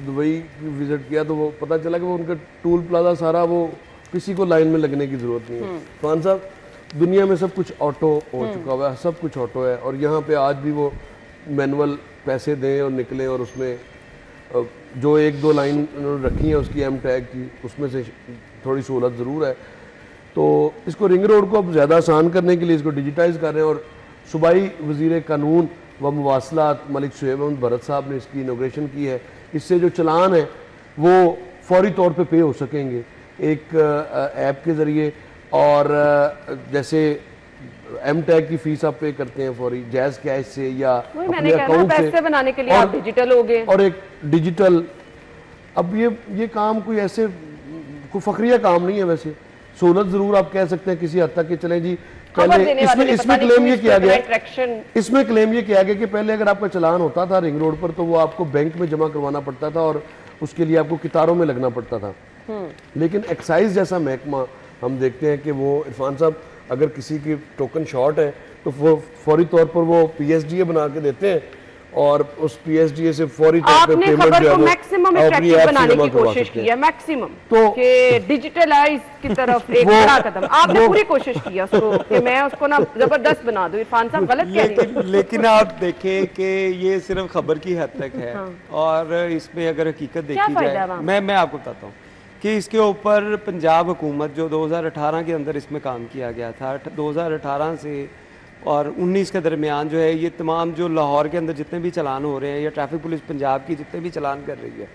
दुबई विजिट किया तो वो पता चला कि वो उनका टूल प्लाजा सारा वो किसी को लाइन में लगने की जरूरत नहीं है। खान साहब, दुनिया में सब कुछ ऑटो हो चुका हुआ है, सब कुछ ऑटो है, और यहाँ पे आज भी वो मैनुअल पैसे दें और निकलें, और उसमें जो 1-2 लाइन उन्होंने रखी है उसकी एम टैग की, उसमें से थोड़ी सहूलत ज़रूर है। तो इसको रिंग रोड को अब ज़्यादा आसान करने के लिए इसको डिजिटाइज कर रहे हैं, और सूबाई वज़ीर कानून व मवासलात मलिक शुएब अहमद भरत साहब ने इसकी इनोग्रेशन की है। इससे जो चलान है वो फौरी तौर पे पे हो सकेंगे एक ऐप के ज़रिए, और जैसे एम टैग की फीस आप पे करते हैं फौरी जैज़ कैश से या अपने अकाउंट से, पैसे बनाने के लिए आप डिजिटल हो गए, और एक डिजिटल। अब ये काम कोई ऐसे कोई फखरिया काम नहीं है, वैसे सहूलत जरूर आप कह सकते हैं किसी हद तक कि चलें जी। पहले इसमें क्लेम ये किया गया, कि पहले अगर आपका चलान होता था रिंग रोड पर तो वो आपको बैंक में जमा करवाना पड़ता था और उसके लिए आपको कितारों में लगना पड़ता था। लेकिन एक्साइज जैसा महकमा हम देखते हैं कि वो इरफान साहब अगर किसी की टोकन शॉर्ट है तो वो फौरी तौर पर वो पीएसडीए बना के देते हैं, और उस पीएसडीए से फौरी तौर पर पेमेंट जो है मैक्सिमम अट्रैक्टिव बनाने की कोशिश की है, मैक्सिमम तो कि डिजिटलाइज की तरफ एक बड़ा कदम आपने पूरी कोशिश की है उसको कि मैं उसको ना जबरदस्त बना दूं। इरफान साहब गलत कह रही है, लेकिन आप देखें कि ये सिर्फ खबर की हद तक है, और इसमें अगर हकीकत देखी जाए, मैं आपको बताता हूँ कि इसके ऊपर पंजाब हुकूमत जो 2018 के अंदर इसमें काम किया गया था, 2018 से और 19 के दरमियान जो है ये तमाम जो लाहौर के अंदर जितने भी चलान हो रहे हैं या ट्रैफिक पुलिस पंजाब की जितने भी चलान कर रही है,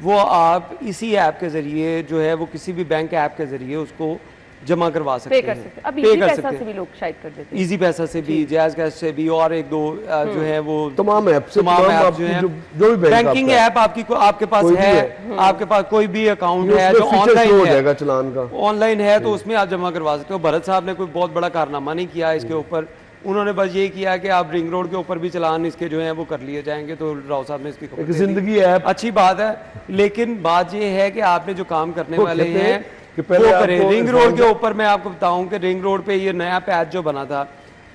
वो आप इसी ऐप के ज़रिए जो है वो किसी भी बैंक ऐप के ज़रिए उसको जमा करवा सकते हैं, अब इजी पैसा से भी लोग शायद कर देते हैं, इजी पैसा से भी, जैज़ कैश से भी, और 1-2 जो है वो तमाम ऐप से, तमाम ऐप जो है जो भी बैंकिंग ऐप आपके पास है, आपके पास कोई भी अकाउंट है जो ऑनलाइन है, चलान का ऑनलाइन है, तो उसमें आप जमा करवा सकते हो। भरत साहब ने कोई बहुत बड़ा कारनामा नहीं किया इसके ऊपर, उन्होंने बस ये किया कि आप रिंग रोड के ऊपर भी चलान इसके जो है वो कर लिए जाएंगे। तो राव साहब ने इसकी जिंदगी ऐप अच्छी बात है, लेकिन बात ये है कि आपने जो काम करने वाले हैं कि पहले वो करें। रिंग रोड के ऊपर मैं आपको बताऊं कि रिंग रोड पे ये नया पैच जो बना था,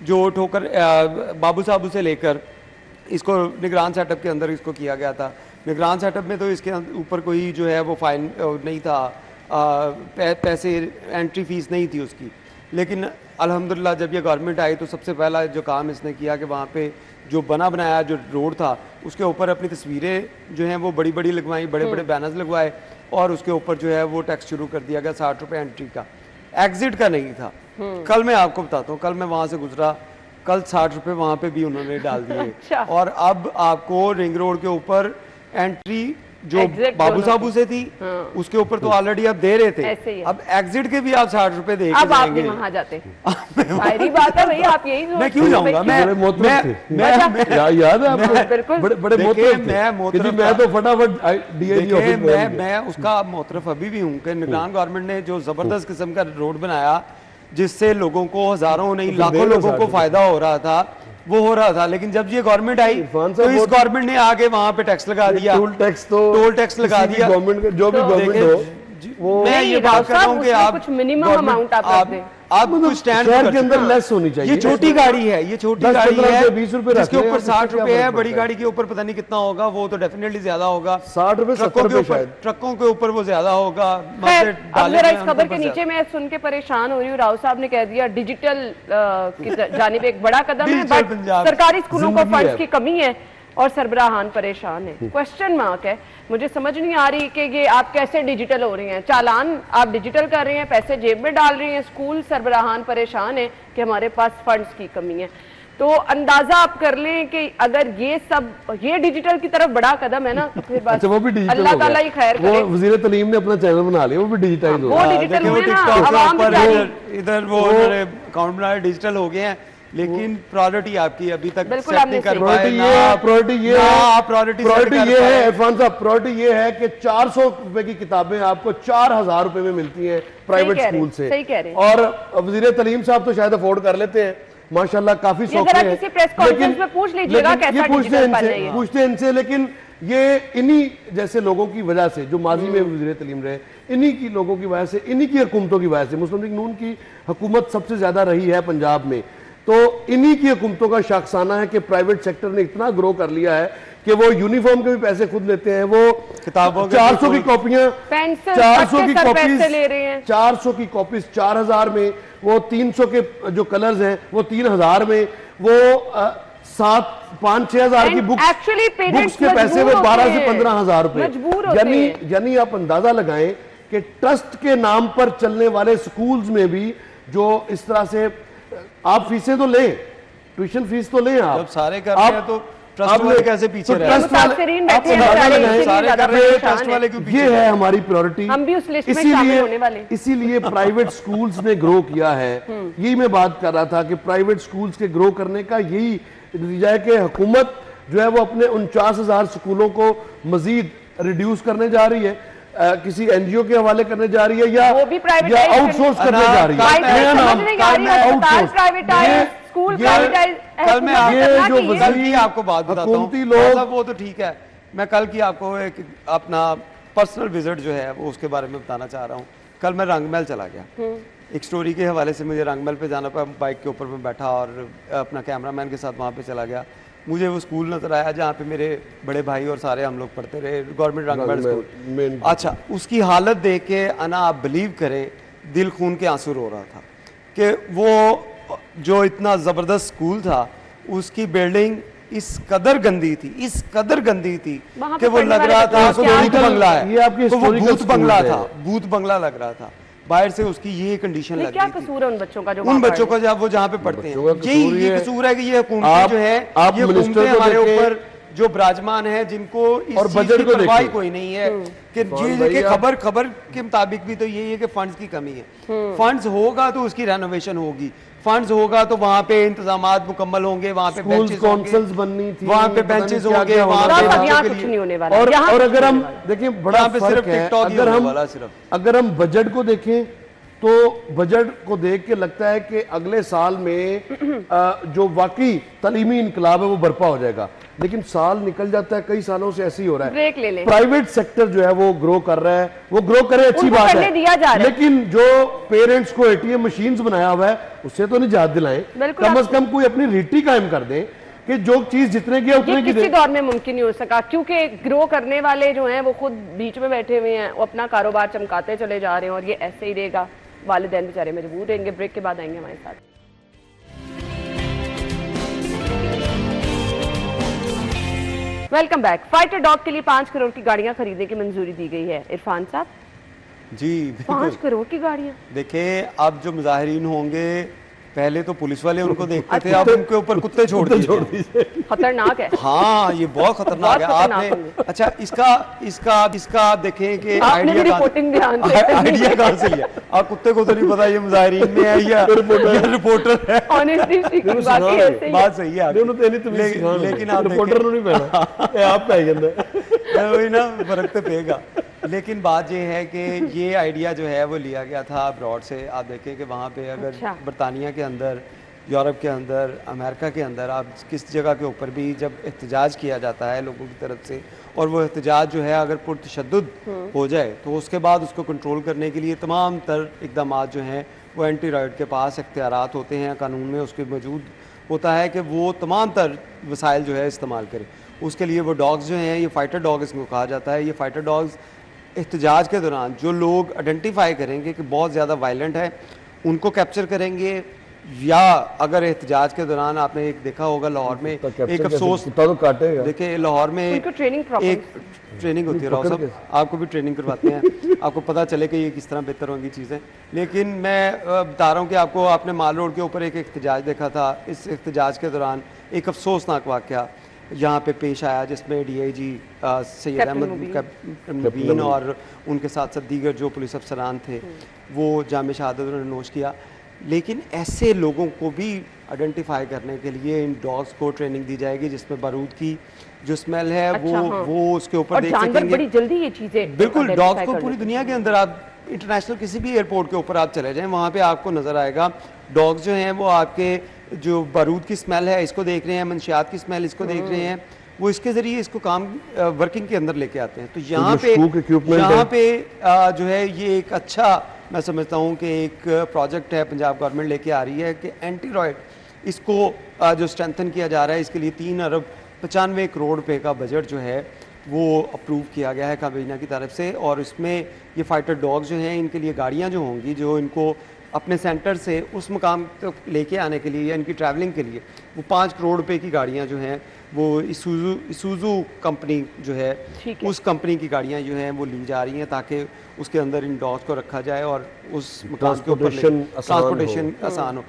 जो ठोकर बाबू साहू से लेकर इसको निगरान सेटअप के अंदर इसको किया गया था। निगरान सेटअप में तो इसके ऊपर कोई जो है वो फाइन नहीं था, पैसे एंट्री फीस नहीं थी उसकी, लेकिन अल्हम्दुलिल्लाह जब ये गवर्नमेंट आई तो सबसे पहला जो काम इसने किया कि वहाँ पे जो बना बनाया जो रोड था उसके ऊपर अपनी तस्वीरें जो हैं वो बड़ी बड़ी लगवाई, बड़े बड़े बैनर्स लगवाए, और उसके ऊपर जो है वो टैक्स शुरू कर दिया गया 60 रुपये एंट्री का, एग्जिट का नहीं था। कल मैं आपको बताता हूँ, कल मैं वहाँ से गुजरा, कल 60 रुपये वहाँ पे भी उन्होंने डाल दिए। और अब आपको रिंग रोड के ऊपर एंट्री जो बाबू साहू से थी उसके ऊपर तो ऑलरेडी आप दे रहे थे, अब एग्जिट के भी आप 60 रुपए दे अब आप नहीं वहां जाते। सारी बात है भैया, आप यही मैं क्यों जाऊंगा, मैं याद है आपको बिल्कुल बड़े मैं तो फटाफट डीआईजी मैं उसका मोतरफ अभी भी हूँ कि निगरान गवर्नमेंट ने जो जबरदस्त किस्म का रोड बनाया जिससे लोगों को हजारों नहीं लाखों लोगों को फायदा हो रहा था, वो हो रहा था, लेकिन जब ये गवर्नमेंट आई इरफान तो साहब, इस गवर्नमेंट ने आके वहाँ पे टैक्स लगा दिया, टोल टैक्स तो टोल टैक्स लगा दिया। गवर्नमेंट जो भी गवर्नमेंट हो वो मैं ये बात कर रहा हूँ कि आप कुछ मिनिमम अमाउंट आप रख दें। आप कुछ स्टैंड शहर के अंदर लेस होनी चाहिए। ये छोटी गाड़ी है, ये छोटी 10, गाड़ी 15 है, रुपए, 20 रुपए जिसके रख लें, ऊपर इससे 60 क्या रुपए है, फर्क बड़ी पड़ता है? गाड़ी के ऊपर पता नहीं कितना होगा, वो तो डेफिनेटली ज्यादा होगा। 60 रुपए, 70 ट्रकों के रुपए ऊपर, शायद। ट्रकों के ऊपर वो ज्यादा होगा। खैर, मतलब अब डाले जरा हुए इस हैं खबर उनके के ऊपर नीचे मैं सुन के परेशान हो रही हूँ। राव साहब ने कह दिया डिजिटल की जानिब एक बड़ा कदम है, डिजिटल बट पंजाब। सरकारी स्कूलों को जिंदगी फंड्स है। की कमी है और सरबराहान परेशान है। क्वेश्चन मार्क है, मुझे समझ नहीं आ रही कि ये आप कैसे डिजिटल हो रही हैं। चालान आप डिजिटल कर रही हैं, पैसे जेब में डाल रही हैं, स्कूल सरबराहान परेशान है कि हमारे पास फंड्स की कमी है। तो अंदाजा आप कर लें कि अगर ये डिजिटल की तरफ बड़ा कदम है ना, तो फिर बस अच्छा, वो भी डिजिटल अल्लाह हो गया। ताला ही खैर वो करे। वजीर तालीम ने अपना चैनल बना लिया, वो भी डिजिटाइज हो वो गया। डिजिटल देखिए वो हुए ना, टिकटॉक के आवाम ऊपर बेचारी। इधर वो अकाउंट बनाए डिजिटल हो गए हैं, लेकिन प्रायोरिटी आपकी अभी तक बिल्कुल सेट आपने नहीं कर सही पाए। प्रायोरिटी ये ना है, आप प्रायोरिटी प्रायोरिटी ये है इरफान साहब, प्रायोरिटी ये है कि 400 रुपए की किताबें आपको 4000 रुपए में मिलती हैं प्राइवेट कह रहे स्कूल हैं, से। सही कह रहे हैं। और वजीर तालीम साहब तो शायद अफोर्ड कर लेते हैं, माशाल्लाह काफी ये शौक जरा है। किसी प्रेस कॉन्फ्रेंस में पूछ लीजिएगा लेकिन कैसा ये पूछते हैं डिजिटल फंड है इनसे, ये। पूछते हैं इनसे, लेकिन ये इन्हीं जैसे लोगों की वजह से जो माजी में वजीर तालीम रहे, इन्हीं की लोगों की वजह से, इन्हीं की हुकूमतों की वजह से, मुस्लिम लीग नून की हुकूमत सबसे ज्यादा रही है पंजाब में, तो इन्हीं की हुकूमतों का शाखसाना है कि प्राइवेट सेक्टर ने इतना ग्रो कर लिया है कि वो यूनिफॉर्म के भी पैसे खुद लेते हैं, वो किताबों के 400 की कॉपियां, पेंसिल 400 की सर पैसे कॉपीज ले रहे हैं। 400 की कॉपीज 4000 में, वो 300 के जो कलर्स हैं वो 3000 में, वो 5-6 हजार की And books, actually parents books के पैसे वो मजबूर 12 होते से हैं। 15 हजार रुपए। मजबूर होते हैं। यानी आप अंदाजा लगाएं कि ट्रस्ट के नाम पर चलने वाले स्कूल्स में भी जो इस तरह से आप फीसें तो लें, ट्यूशन फीस तो लें आप, जब सारे कर रहे हैं तो ट्रस्ट वाले कैसे पीछे रह रहे हैं? मुतासिरीन बैठे हैं अंदाजा बेचारे, लगाएं, इसीलिए ज्यादा कर रहे हैं, परेशान ट्रस्ट हैं। वाले क्यों पीछे ये रह रहे है हैं? हमारी प्रायोरिटी। हम भी उस लिस्ट में शामिल होने वाले। इसीलिए प्राइवेट स्कूल्स ने ग्रो किया है। यही मैं बात कर रहा था कि प्राइवेट स्कूल्स के ग्रो करने का यही नतीजा है कि हुकूमत जो है वो अपने 49,000 स्कूलों को मजीद रिड्यूस करने जा रही है, किसी एनजीओ के हवाले करने जा रही है, या वो भी प्राइवेटाइज आउटसोर्स करने जा रही है। प्राइवेट नया नाम, समझ नहीं आ रही है, अस्पताल outsource। प्राइवेटाइज, स्कूल प्राइवेटाइज, कल मैं हुकूमत ये करना जो चाहिए। कल की आपको बात बताता हूँ, हुकूमती लोग- मतलब वो तो ठीक है, मैं कल की आपको एक अपना पर्सनल विजिट जो है वो उसके बारे में बताना चाह रहा हूँ। कल मैं रंगमहल चला गया, एक स्टोरी के हवाले से मुझे रंगमहल पे जाना पड़ा, बाइक के ऊपर मैं बैठा और अपना कैमरामैन के साथ वहाँ पे चला गया। मुझे वो स्कूल नजर आया जहाँ पे मेरे बड़े भाई और सारे हम लोग पढ़ते रहे, गवर्नमेंट रंगमहल स्कूल। मेन अच्छा, उसकी हालत देख के अना आप बिलीव करें, दिल खून के आंसू रो रहा था कि वो जो इतना ज़बरदस्त स्कूल था उसकी बिल्डिंग इस कदर गंदी थी, इस कदर गंदी थी वहाँ कि पे वो पढ़ने लग वाले रहा था बच्चे भूत क्या- बंगला है। ये आपकी तो वो historical भूत बंगला schools था, है। भूत बंगला लग रहा था। बाहर से उसकी ये कंडीशन नहीं, लग क्या रही थी। कसूर है उन बच्चों का जो उन वहाँ बच्चों पढ़ का जब वो जहाँ पे पढ़ते बच्चों का हैं, कसूर यही ये- कसूर है कि ये हुकूमतें आप- जो है, आप ये मिनिस्टर हुकूमतें को हमारे देखें ऊपर जो विराजमान है, जिनको इस और चीज बजट की को परवाह देखिए। कोई नहीं है कि इरफान जी भाई, के आप- खबर के मुताबिक भी तो यही है कि फंड्स की कमी है। फंड्स होगा तो उसकी रेनोवेशन होगी, फंड्स होगा तो वहाँ पे इंतजामात मुकम्मल होंगे, वहाँ पे स्कूल्स बेंचेस काउंसिल्स बननी थी, वहाँ पे पता नहीं बेंचेस क्या होंगे, क्या वहाँ होना पे था। अब बच्चों यहाँ के कुछ लिए- नहीं होने वाला, और यहाँ और कुछ अगर नहीं हम होने वाला। देखिए बड़ा यहाँ पे सिर्फ फर्क है, टिकटॉक ही अगर होने हम वाला सिर्फ। अगर हम बजट को देखें तो बजट को देख के लगता है कि अगले साल में जो वाकई तालीमी इनकलाब है वो बर्पा हो जाएगा, लेकिन साल निकल जाता है, कई सालों से ऐसे ही हो रहा है। ब्रेक ले लें। प्राइवेट सेक्टर जो है वो ग्रो कर रहा है, वो ग्रो करे, अच्छी उनको बात करने है, दिया जा रहा है। लेकिन जो पेरेंट्स को एटीएम मशीन्स बनाया हुआ है उससे तो निजात दिलाएं, बिल्कुल कम आप- से कम कोई अपनी रीति कायम कर दें कि जो चीज जितने की है ये उतने की किसी दे। दौर में मुमकिन नहीं हो सका, क्योंकि ग्रो करने वाले जो हैं वो खुद बीच में बैठे हुए हैं, वो अपना कारोबार चमकाते चले जा रहे हैं और ये ऐसे ही रहेगा। वालिदैन बेचारे मजबूर रहेंगे। ब्रेक के बाद आएंगे हमारे साथ। Welcome back. फाइटर डॉग के लिए 5 करोड़ की गाड़ियां खरीदने की मंजूरी दी गई है। इरफान साहब, जी 5 करोड़ की गाड़ियां, देखिए, अब जो मुजाहिरीन होंगे, पहले तो पुलिस वाले उनको देखते थे, अब उनके ऊपर कुत्ते छोड़ दिए। खतरनाक है। हाँ, ये बहुत खतरनाक बहुत है। खतरनाक आपने होंगे। अच्छा, इसका आप देखें कि आपने भी आइडिया रिपोर्टिंग ध्यान से आइडिया कहाँ से लिया? आप कुत्ते को तो नहीं पता ये मुजाहिरीन में है या रिपोर्टर है। ऑनेस्टली स्पीकिंग बाकी ऐसे ही है। बात सही है आपकी। ਉਹਨੂੰ ਤੇ ਨਹੀਂ ਤੁਸੀਂ ਸਿਖਾਉਣਾ, लेकिन आप ਰਿਪੋਰਟਰ ਨੂੰ ਨਹੀਂ ਪੈਣਾ, ਇਹ ਆਪ ਪੈ ਜਾਂਦਾ ਹੈ। वही ना, फर्क तो पेगा। लेकिन बात ये है कि ये आइडिया जो है वो लिया गया था अब्रॉड से। आप देखें कि वहाँ पे अगर अच्छा। बरतानिया के अंदर यूरोप के अंदर, अमेरिका के अंदर, आप किस जगह के ऊपर भी जब एहतजाज किया जाता है लोगों की तरफ से, और वो एहतजाज जो है अगर पुरतशद्दुद हो जाए तो उसके बाद उसको कंट्रोल करने के लिए तमाम तर इकदाम जो हैं वो एंटी राइट के पास इख्तियारात होते हैं, कानून में उसके मौजूद होता है कि वो तमाम तर वसाइल जो है इस्तेमाल करें। उसके लिए वो डॉग्स जो हैं, ये फाइटर डॉग इसको कहा जाता है, ये फाइटर डॉग्स एहतजाज के दौरान जो लोग आइडेंटिफाई करेंगे कि बहुत ज़्यादा वायलेंट है उनको कैप्चर करेंगे, या अगर एहतजाज के दौरान आपने एक देखा होगा लाहौर में एक अफसोस, तो काटेगा। देखिए लाहौर में एक ट्रेनिंग होती है, राव साहब आपको भी ट्रेनिंग करवाते हैं, आपको पता चले कि ये किस तरह बेहतर होंगी चीज़ें। लेकिन मैं बता रहा हूँ कि आपको, आपने माल रोड के ऊपर एक एहतजाज देखा था, इस एहतजाज के दौरान एक अफसोसनाक वाक़या यहाँ पे पेश आया जिसमें DIG सैयद अहमद नबीन और उनके साथ साथ दीगर जो पुलिस अफसरान थे वो जामे शहादत उन्होंने नोश किया। लेकिन ऐसे लोगों को भी आइडेंटिफाई करने के लिए इन डॉग्स को ट्रेनिंग दी जाएगी जिसमें बारूद की जो स्मेल है वो उसके ऊपर देख सकेंगे। बड़ी जल्दी ये चीजें बिल्कुल डॉग्स को पूरी दुनिया के अंदर, आप इंटरनेशनल किसी भी एयरपोर्ट के ऊपर आप चले जाएं वहाँ पे आपको नज़र आएगा डॉग्स जो हैं वो आपके जो बारूद की स्मेल है इसको देख रहे हैं, मंशियात की स्मेल इसको देख रहे हैं, वो इसके ज़रिए इसको काम वर्किंग के अंदर लेके आते हैं। तो यहाँ पे जो है ये एक अच्छा, मैं समझता हूँ कि एक प्रोजेक्ट है पंजाब गवर्नमेंट लेके आ रही है कि एंटी रॉयड इसको जो स्ट्रेंथन किया जा रहा है, इसके लिए 3 अरब 95 करोड़ रुपए का बजट जो है वो अप्रूव किया गया है काबीना की तरफ से। और इसमें ये फाइटर डॉग्स जो हैं इनके लिए गाड़ियाँ जो होंगी जो इनको अपने सेंटर से उस मुकाम तक लेके आने के लिए या इनकी ट्रैवलिंग के लिए वो 5 करोड़ रुपए की गाड़ियाँ जो हैं वो इसूजू कंपनी जो है उस कंपनी की गाड़ियाँ जो हैं वो ली जा रही हैं ताकि उसके अंदर इन डॉग्स को रखा जाए और उस मुकाम के ऊपर ट्रांसपोर्टेशन आसान हो।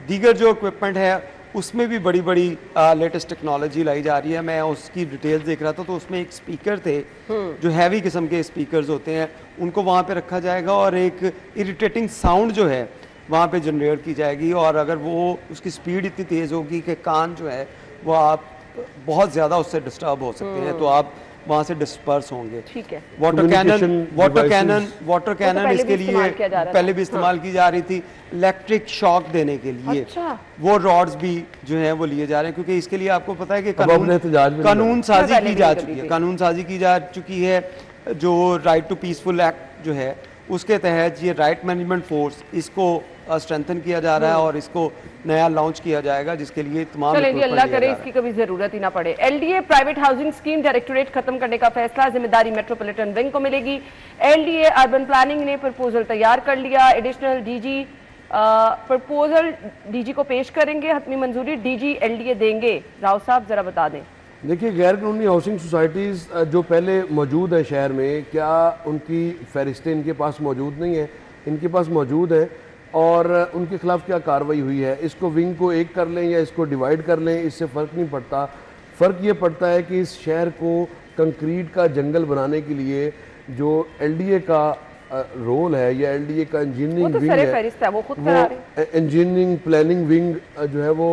दीगर जो इक्विपमेंट है उसमें भी बड़ी बड़ी लेटेस्ट टेक्नोलॉजी लाई जा रही है। मैं उसकी डिटेल्स देख रहा था तो उसमें एक स्पीकर थे जो हैवी किस्म के स्पीकर्स होते हैं उनको वहाँ पे रखा जाएगा और एक इरिटेटिंग साउंड जो है वहाँ पे जनरेट की जाएगी और अगर वो उसकी स्पीड इतनी तेज़ होगी कि कान जो है वो आप बहुत ज़्यादा उससे डिस्टर्ब हो सकते हैं तो आप वहाँ से डिस्पर्स होंगे। ठीक है। वाटर कैनन इसके लिए पहले भी इस्तेमाल की जा रही थी इलेक्ट्रिक शॉक देने के लिए। अच्छा। वो रॉड्स भी जो है वो लिए जा रहे हैं क्योंकि इसके लिए आपको पता है कि कानून साजी की जा चुकी है, कानून साजी की जा चुकी है जो राइट टू पीसफुल एक्ट जो है उसके तहत ये राइट मैनेजमेंट फोर्स इसको स्ट्रेंथन किया जा रहा है और इसको नया लॉन्च किया जाएगा जिसके लिए तमाम अल्लाह करे इसकी कभी जरूरत ही ना पड़े। LDA private housing scheme directorate खत्म करने का फैसला जिम्मेदारी मेट्रोपॉलिटन विंग को मिलेगी। LDA अर्बन प्लानिंग ने प्रपोजल तैयार कर लिया, एडिशनल DG प्रपोजल DG को पेश करेंगे, हतमी मंजूरी DG LDA देंगे। राव साहब जरा बता दें। देखिए गैर कानूनी हाउसिंग सोसाइटीज़ जो पहले मौजूद है शहर में, क्या उनकी फहरिस्तें इनके पास मौजूद नहीं है? इनके पास मौजूद है और उनके खिलाफ क्या कार्रवाई हुई है? इसको विंग को एक कर लें या इसको डिवाइड कर लें, इससे फ़र्क नहीं पड़ता। फ़र्क ये पड़ता है कि इस शहर को कंक्रीट का जंगल बनाने के लिए जो LDA का रोल है या LDA का इंजीनियरिंग विंग है वो इंजीनियरिंग प्लानिंग विंग जो है वो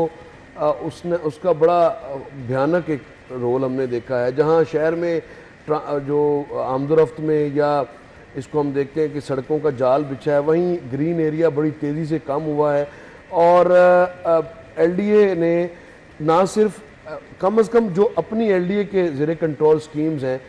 उसने उसका बड़ा भयानक एक रोल हमने देखा है जहाँ शहर में जो आमदोरफ्त में या इसको हम देखते हैं कि सड़कों का जाल बिछा है वहीं ग्रीन एरिया बड़ी तेज़ी से कम हुआ है। और LDA ने ना सिर्फ कम से कम जो अपनी LDA के ज़रिए कंट्रोल स्कीम्स हैं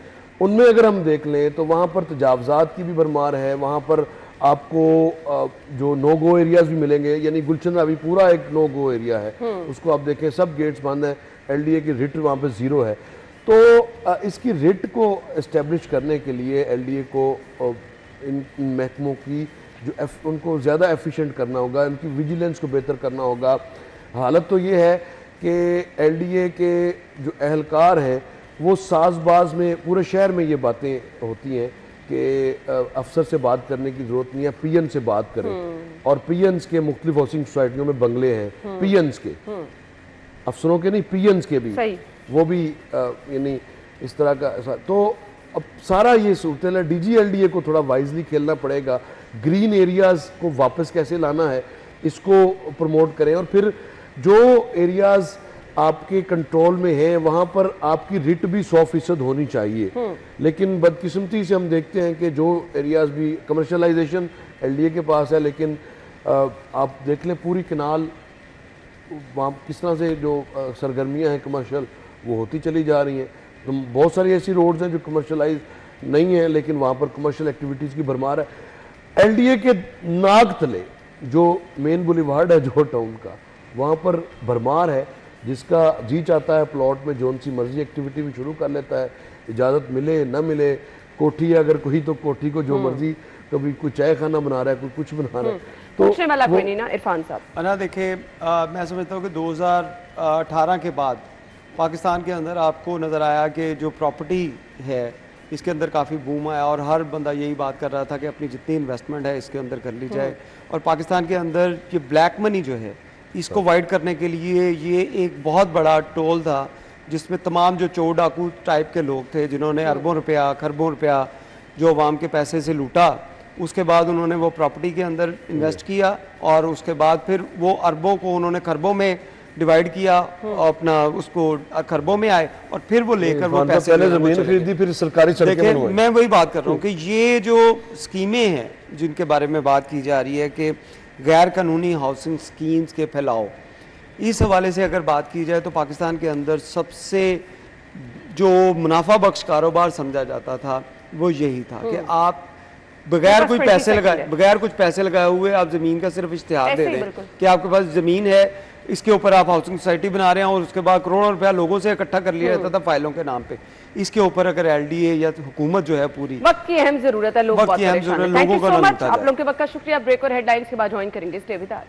उनमें अगर हम देख लें तो वहाँ पर तजावज़ात की भी भरमार है, वहाँ पर आपको जो नो गो एरियाज भी मिलेंगे, यानी गुलशन अभी पूरा एक नो गो एरिया है, उसको आप देखें सब गेट्स बंद हैं, LDA की रिट वहाँ पे ज़ीरो है। तो इसकी रिट को इस्टेब्लिश करने के लिए LDA को इन महकमों की जो उनको ज़्यादा एफिशिएंट करना होगा, इनकी विजिलेंस को बेहतर करना होगा। हालत तो ये है कि LDA के जो अहलकार हैं वो साजबाज में पूरे शहर में ये बातें होती हैं कि अफसर से बात करने की ज़रूरत नहीं है, PN से बात करें। और PNs के मुख्तलिफ हाउसिंग सोसाइटियों में बंगले हैं, PNs के, अफसरों के नहीं, PNs के भी, वो भी यानी इस तरह का। तो अब सारा ये सूरत है, DG LDA को थोड़ा वाइजली खेलना पड़ेगा। ग्रीन एरियाज़ को वापस कैसे लाना है इसको प्रमोट करें और फिर जो एरियाज़ आपके कंट्रोल में है वहाँ पर आपकी रिट भी 100% होनी चाहिए। लेकिन बदकिस्मती से हम देखते हैं कि जो एरियाज़ भी कमर्शलाइजेशन LDA के पास है, लेकिन आप देख लें पूरी कनाल वहाँ किस तरह से जो सरगर्मियाँ हैं कमर्शियल वो होती चली जा रही हैं। तो बहुत सारी ऐसी रोड्स हैं जो कमर्शलाइज नहीं है लेकिन वहाँ पर कमर्शियल एक्टिविटीज़ की भरमार है। एलडीए के नाक तले जो मेन बुलीवार्ड है जो टाउन का, वहाँ पर भरमार है, जिसका जी चाहता है प्लॉट में जोन सी मर्जी एक्टिविटी भी शुरू कर लेता है, इजाज़त मिले ना मिले। कोठी है अगर कोई तो कोठी को जो मर्जी, कभी कोई चाय खाना बना रहा है, कोई कुछ बना रहा है। तो पूछने वाला कोई नहीं ना इरफान साहब। अना देखिए, मैं समझता हूँ कि 2018 के बाद पाकिस्तान के अंदर आपको नज़र आया कि जो प्रॉपर्टी है इसके अंदर काफ़ी बूम आया और हर बंदा यही बात कर रहा था कि अपनी जितनी इन्वेस्टमेंट है इसके अंदर कर ली जाए। और पाकिस्तान के अंदर ये ब्लैक मनी जो है इसको वाइड करने के लिए ये एक बहुत बड़ा टोल था जिसमें तमाम जो चोर डाकू टाइप के लोग थे जिन्होंने अरबों रुपया खरबों रुपया जो अवाम के पैसे से लूटा, उसके बाद उन्होंने वो प्रॉपर्टी के अंदर इन्वेस्ट किया और उसके बाद फिर वो अरबों को उन्होंने खरबों में डिवाइड किया, अपना उसको खरबों में आए और फिर वो लेकर वो पैसे पहले जमीन खरीदी फिर सरकारी सड़कें देखिए, बनवाई। मैं वही बात कर रहा हूँ कि ये जो स्कीमें हैं जिनके बारे में बात की जा रही है कि गैर कानूनी हाउसिंग स्कीम्स के फैलाव, इस हवाले से अगर बात की जाए तो पाकिस्तान के अंदर सबसे जो मुनाफा बख्श कारोबार समझा जाता था वो यही था कि आप बगैर कुछ पैसे लगाए हुए आप जमीन का सिर्फ इश्तिहार दे दें कि आपके पास जमीन है, इसके ऊपर आप हाउसिंग सोसाइटी बना रहे हैं और उसके बाद करोड़ों रुपया लोगों से इकट्ठा कर लिया जाता था फाइलों के नाम पे। इसके ऊपर अगर एलडीए या हुकूमत जो है पूरी वक्त की अहम जरूरत है, लोग बहुत परेशान हैं। थैंक यू सो मच, आप लोगों के वक्त का शुक्रिया। ब्रेक और हेडलाइंस के बाद ज्वाइन करेंगे, stay with us.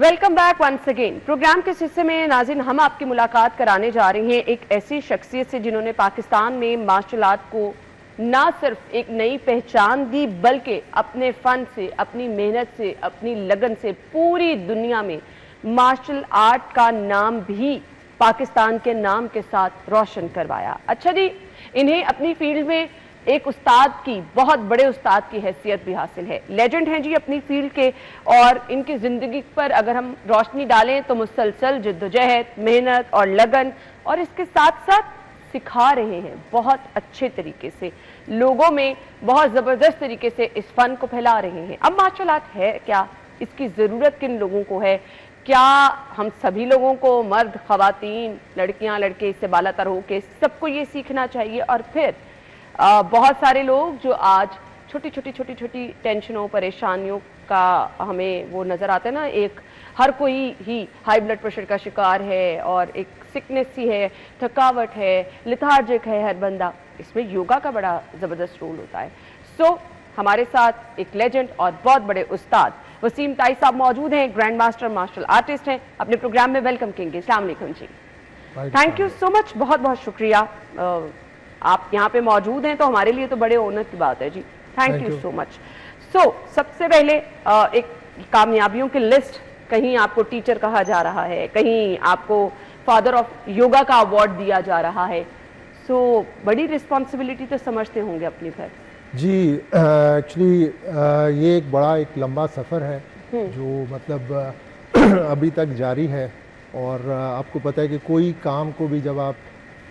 Welcome back once again. Program के इस हिस्से में नाज़रीन हम आपकी मुलाकात कराने जा रहे हैं एक ऐसी शख्सियत से जिन्होंने पाकिस्तान में मार्शल आर्ट को ना सिर्फ एक नई पहचान दी बल्कि अपने फन से, अपनी मेहनत से, अपनी लगन से पूरी दुनिया में मार्शल आर्ट का नाम भी पाकिस्तान के नाम के साथ रोशन करवाया। अच्छा जी, इन्हें अपनी फील्ड में एक उस्ताद की, बहुत बड़े उस्ताद की हैसियत भी हासिल है। लेजेंड हैं जी अपनी फील्ड के और इनकी जिंदगी पर अगर हम रोशनी डालें तो मुसलसल जिद्दोजहद, मेहनत और लगन, और इसके साथ साथ सिखा रहे हैं बहुत अच्छे तरीके से, लोगों में बहुत ज़बरदस्त तरीके से इस फन को फैला रहे हैं। अब मार्शल आर्ट है क्या, इसकी ज़रूरत किन लोगों को है, क्या हम सभी लोगों को, मर्द ख़वातीन, लड़कियां लड़के, इससे बालातर हो के सबको ये सीखना चाहिए? और फिर बहुत सारे लोग जो आज छोटी छोटी टेंशनों, परेशानियों का हमें वो नज़र आता है ना, एक हर कोई ही हाई ब्लड प्रेशर का शिकार है और एक सिकनेस सी है, थकावट है, लिथार्जिक है हर बंदा, इसमें योगा का बड़ा ज़बरदस्त रोल होता है। सो हमारे साथ एक लेजेंड और बहुत बड़े उस्ताद वसीम ताई साहब मौजूद हैं, ग्रैंड मास्टर मार्शल आर्टिस्ट हैं, अपने प्रोग्राम में वेलकम करेंगे। अस्सलाम वालेकुम जी। थैंक यू सो मच, बहुत बहुत शुक्रिया। आप यहाँ पे मौजूद हैं तो हमारे लिए तो बड़े ऑनर की बात है जी। Thank you so much. So सबसे पहले एक कामयाबियों की लिस्ट, कहीं आपको टीचर कहा जा रहा है, कहीं आपको फादर ऑफ योगा का अवार्ड दिया जा रहा है, सो बड़ी रिस्पॉन्सिबिलिटी तो समझते होंगे अपनी फिर। जी एक्चुअली ये एक बड़ा एक लंबा सफ़र है जो मतलब अभी तक जारी है। और आपको पता है कि कोई काम को भी जब आप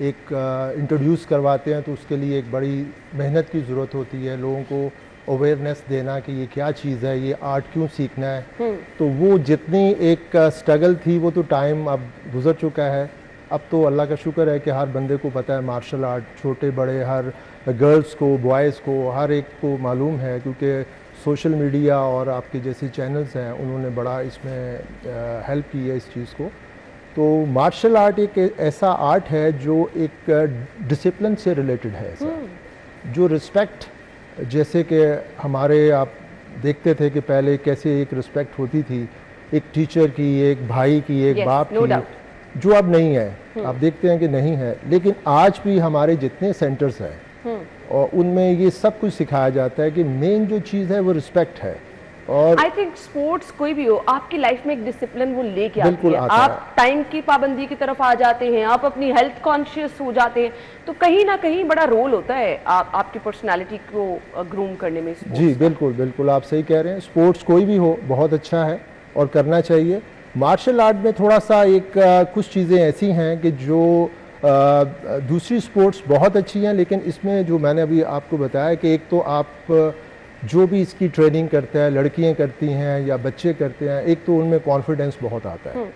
एक इंट्रोड्यूस करवाते हैं तो उसके लिए एक बड़ी मेहनत की ज़रूरत होती है, लोगों को अवेयरनेस देना कि ये क्या चीज़ है, ये आर्ट क्यों सीखना है। तो वो जितनी एक स्ट्रगल थी वो तो टाइम अब गुज़र चुका है। अब तो अल्लाह का शुक्र है कि हर बंदे को पता है मार्शल आर्ट, छोटे बड़े हर गर्ल्स को, बॉयज़ को, हर एक को मालूम है, क्योंकि सोशल मीडिया और आपके जैसे चैनल्स हैं उन्होंने बड़ा इसमें हेल्प की है इस चीज़ को। तो मार्शल आर्ट एक ऐसा आर्ट है जो एक डिसिप्लिन से रिलेटेड है, ऐसा जो रिस्पेक्ट, जैसे कि हमारे आप देखते थे कि पहले कैसे एक रिस्पेक्ट होती थी एक टीचर की, एक भाई की, एक बाप की, जो अब नहीं है। आप देखते हैं कि नहीं है, लेकिन आज भी हमारे जितने सेंटर्स हैं और उनमें ये सब कुछ सिखाया जाता है कि मेन जो चीज़ है वो रिस्पेक्ट है। और आई थिंक स्पोर्ट्स कोई भी हो, आपकी लाइफ में एक डिसिप्लिन वो लेके आती है। आप टाइम की पाबंदी की तरफ आ जाते हैं, आप अपनी हेल्थ कॉन्शियस हो जाते हैं, तो कहीं ना कहीं बड़ा रोल होता है आपकी पर्सनालिटी को ग्रूम करने में। जी बिल्कुल बिल्कुल, आप सही कह रहे हैं। स्पोर्ट्स कोई भी हो बहुत अच्छा है और करना चाहिए। मार्शल आर्ट में थोड़ा सा एक कुछ चीज़ें ऐसी हैं कि जो दूसरी स्पोर्ट्स बहुत अच्छी हैं, लेकिन इसमें जो मैंने अभी आपको बताया कि एक तो आप जो भी इसकी ट्रेनिंग करता है, लड़कियां करती हैं या बच्चे करते हैं, एक तो उनमें कॉन्फिडेंस बहुत आता है,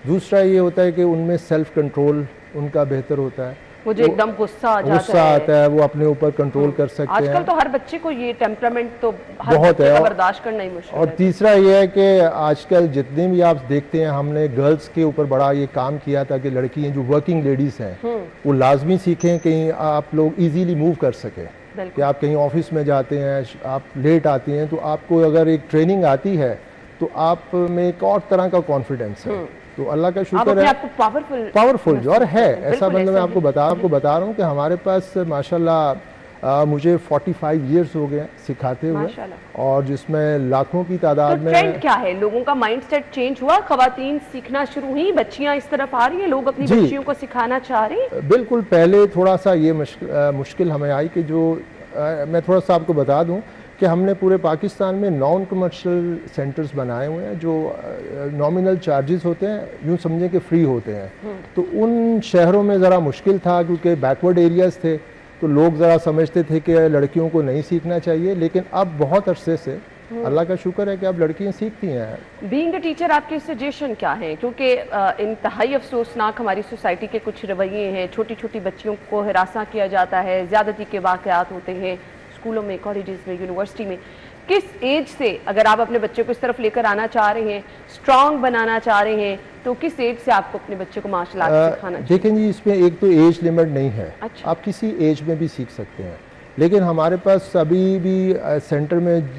दूसरा ये होता है कि उनमें सेल्फ कंट्रोल उनका बेहतर होता है, वो जो एकदम गुस्सा आता है वो अपने ऊपर कंट्रोल कर सकते हैं। आजकल तो हर बच्चे को ये टेम्परामेंट तो हर बहुत बच्चे है, का बर्दाश्त करना ही मुश्किल और है। तीसरा ये है कि आजकल जितने भी आप देखते हैं, हमने गर्ल्स के ऊपर बड़ा ये काम किया था कि लड़कियां जो वर्किंग लेडीज़ हैं वो लाजमी सीखें, कहीं आप लोग इजीली मूव कर सकें, कि आप कहीं ऑफिस में जाते हैं, आप लेट आती हैं, तो आपको अगर एक ट्रेनिंग आती है तो आप में एक और तरह का कॉन्फिडेंस है। तो अल्लाह का शुक्र है, आपको पावरफुल जो और है ऐसा, मतलब मैं आपको बता रहा हूँ कि हमारे पास माशाल्लाह मुझे 45 इयर्स हो गए सिखाते हुए, और जिसमें लाखों की तादाद में। ट्रेंड क्या है, लोगों का माइंडसेट चेंज हुआ, खवातीन सीखना शुरू हुई, बच्चियां इस तरफ आ रही हैं, लोग अपनी बच्चियों को सिखाना चाह रही हैं? बिल्कुल, पहले थोड़ा सा ये मुश्किल हमें आई कि जो मैं थोड़ा सा आपको बता दूं कि हमने पूरे पाकिस्तान में नॉन कमर्शियल सेंटर्स बनाए हुए हैं जो नॉमिनल चार्जेस होते हैं, यूँ समझें कि फ्री होते हैं। तो उन शहरों में ज़रा मुश्किल था क्योंकि बैकवर्ड एरियाज़ थे, तो लोग ज़रा समझते थे कि लड़कियों को नहीं सीखना चाहिए, लेकिन अब बहुत अरसे से अल्लाह का शुक्र है कि अब लड़कियां सीखती हैं। बीइंग अ टीचर आपके सजेशन क्या है, क्योंकि इंतहाई अफसोसनाक हमारी सोसाइटी के कुछ रवैये हैं, छोटी छोटी बच्चियों को हिरासा किया जाता है, ज़्यादती के वाक़यात होते हैं स्कूलों में, कॉलेजेस में, यूनिवर्सिटी में। किस एज से अगर आप अपने बच्चे को इस तरफ लेकर आना चाह रहे हैं, स्ट्रॉन्ग बनाना चाह रहे हैं, तो किस एज से आपको अपने बच्चे को मार्शल आर्ट सिखाना चाहिए? देखें जी, इसमें एक तो एज लिमिट नहीं है। अच्छा। आप किसी एज में भी सीख सकते हैं, लेकिन हमारे पास अभी भी सेंटर में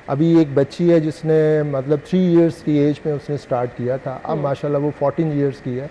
अभी एक बच्ची है जिसने मतलब 3 इयर्स की एज में उसने स्टार्ट किया था, अब माशाल्लाह वो 14 इयर्स की है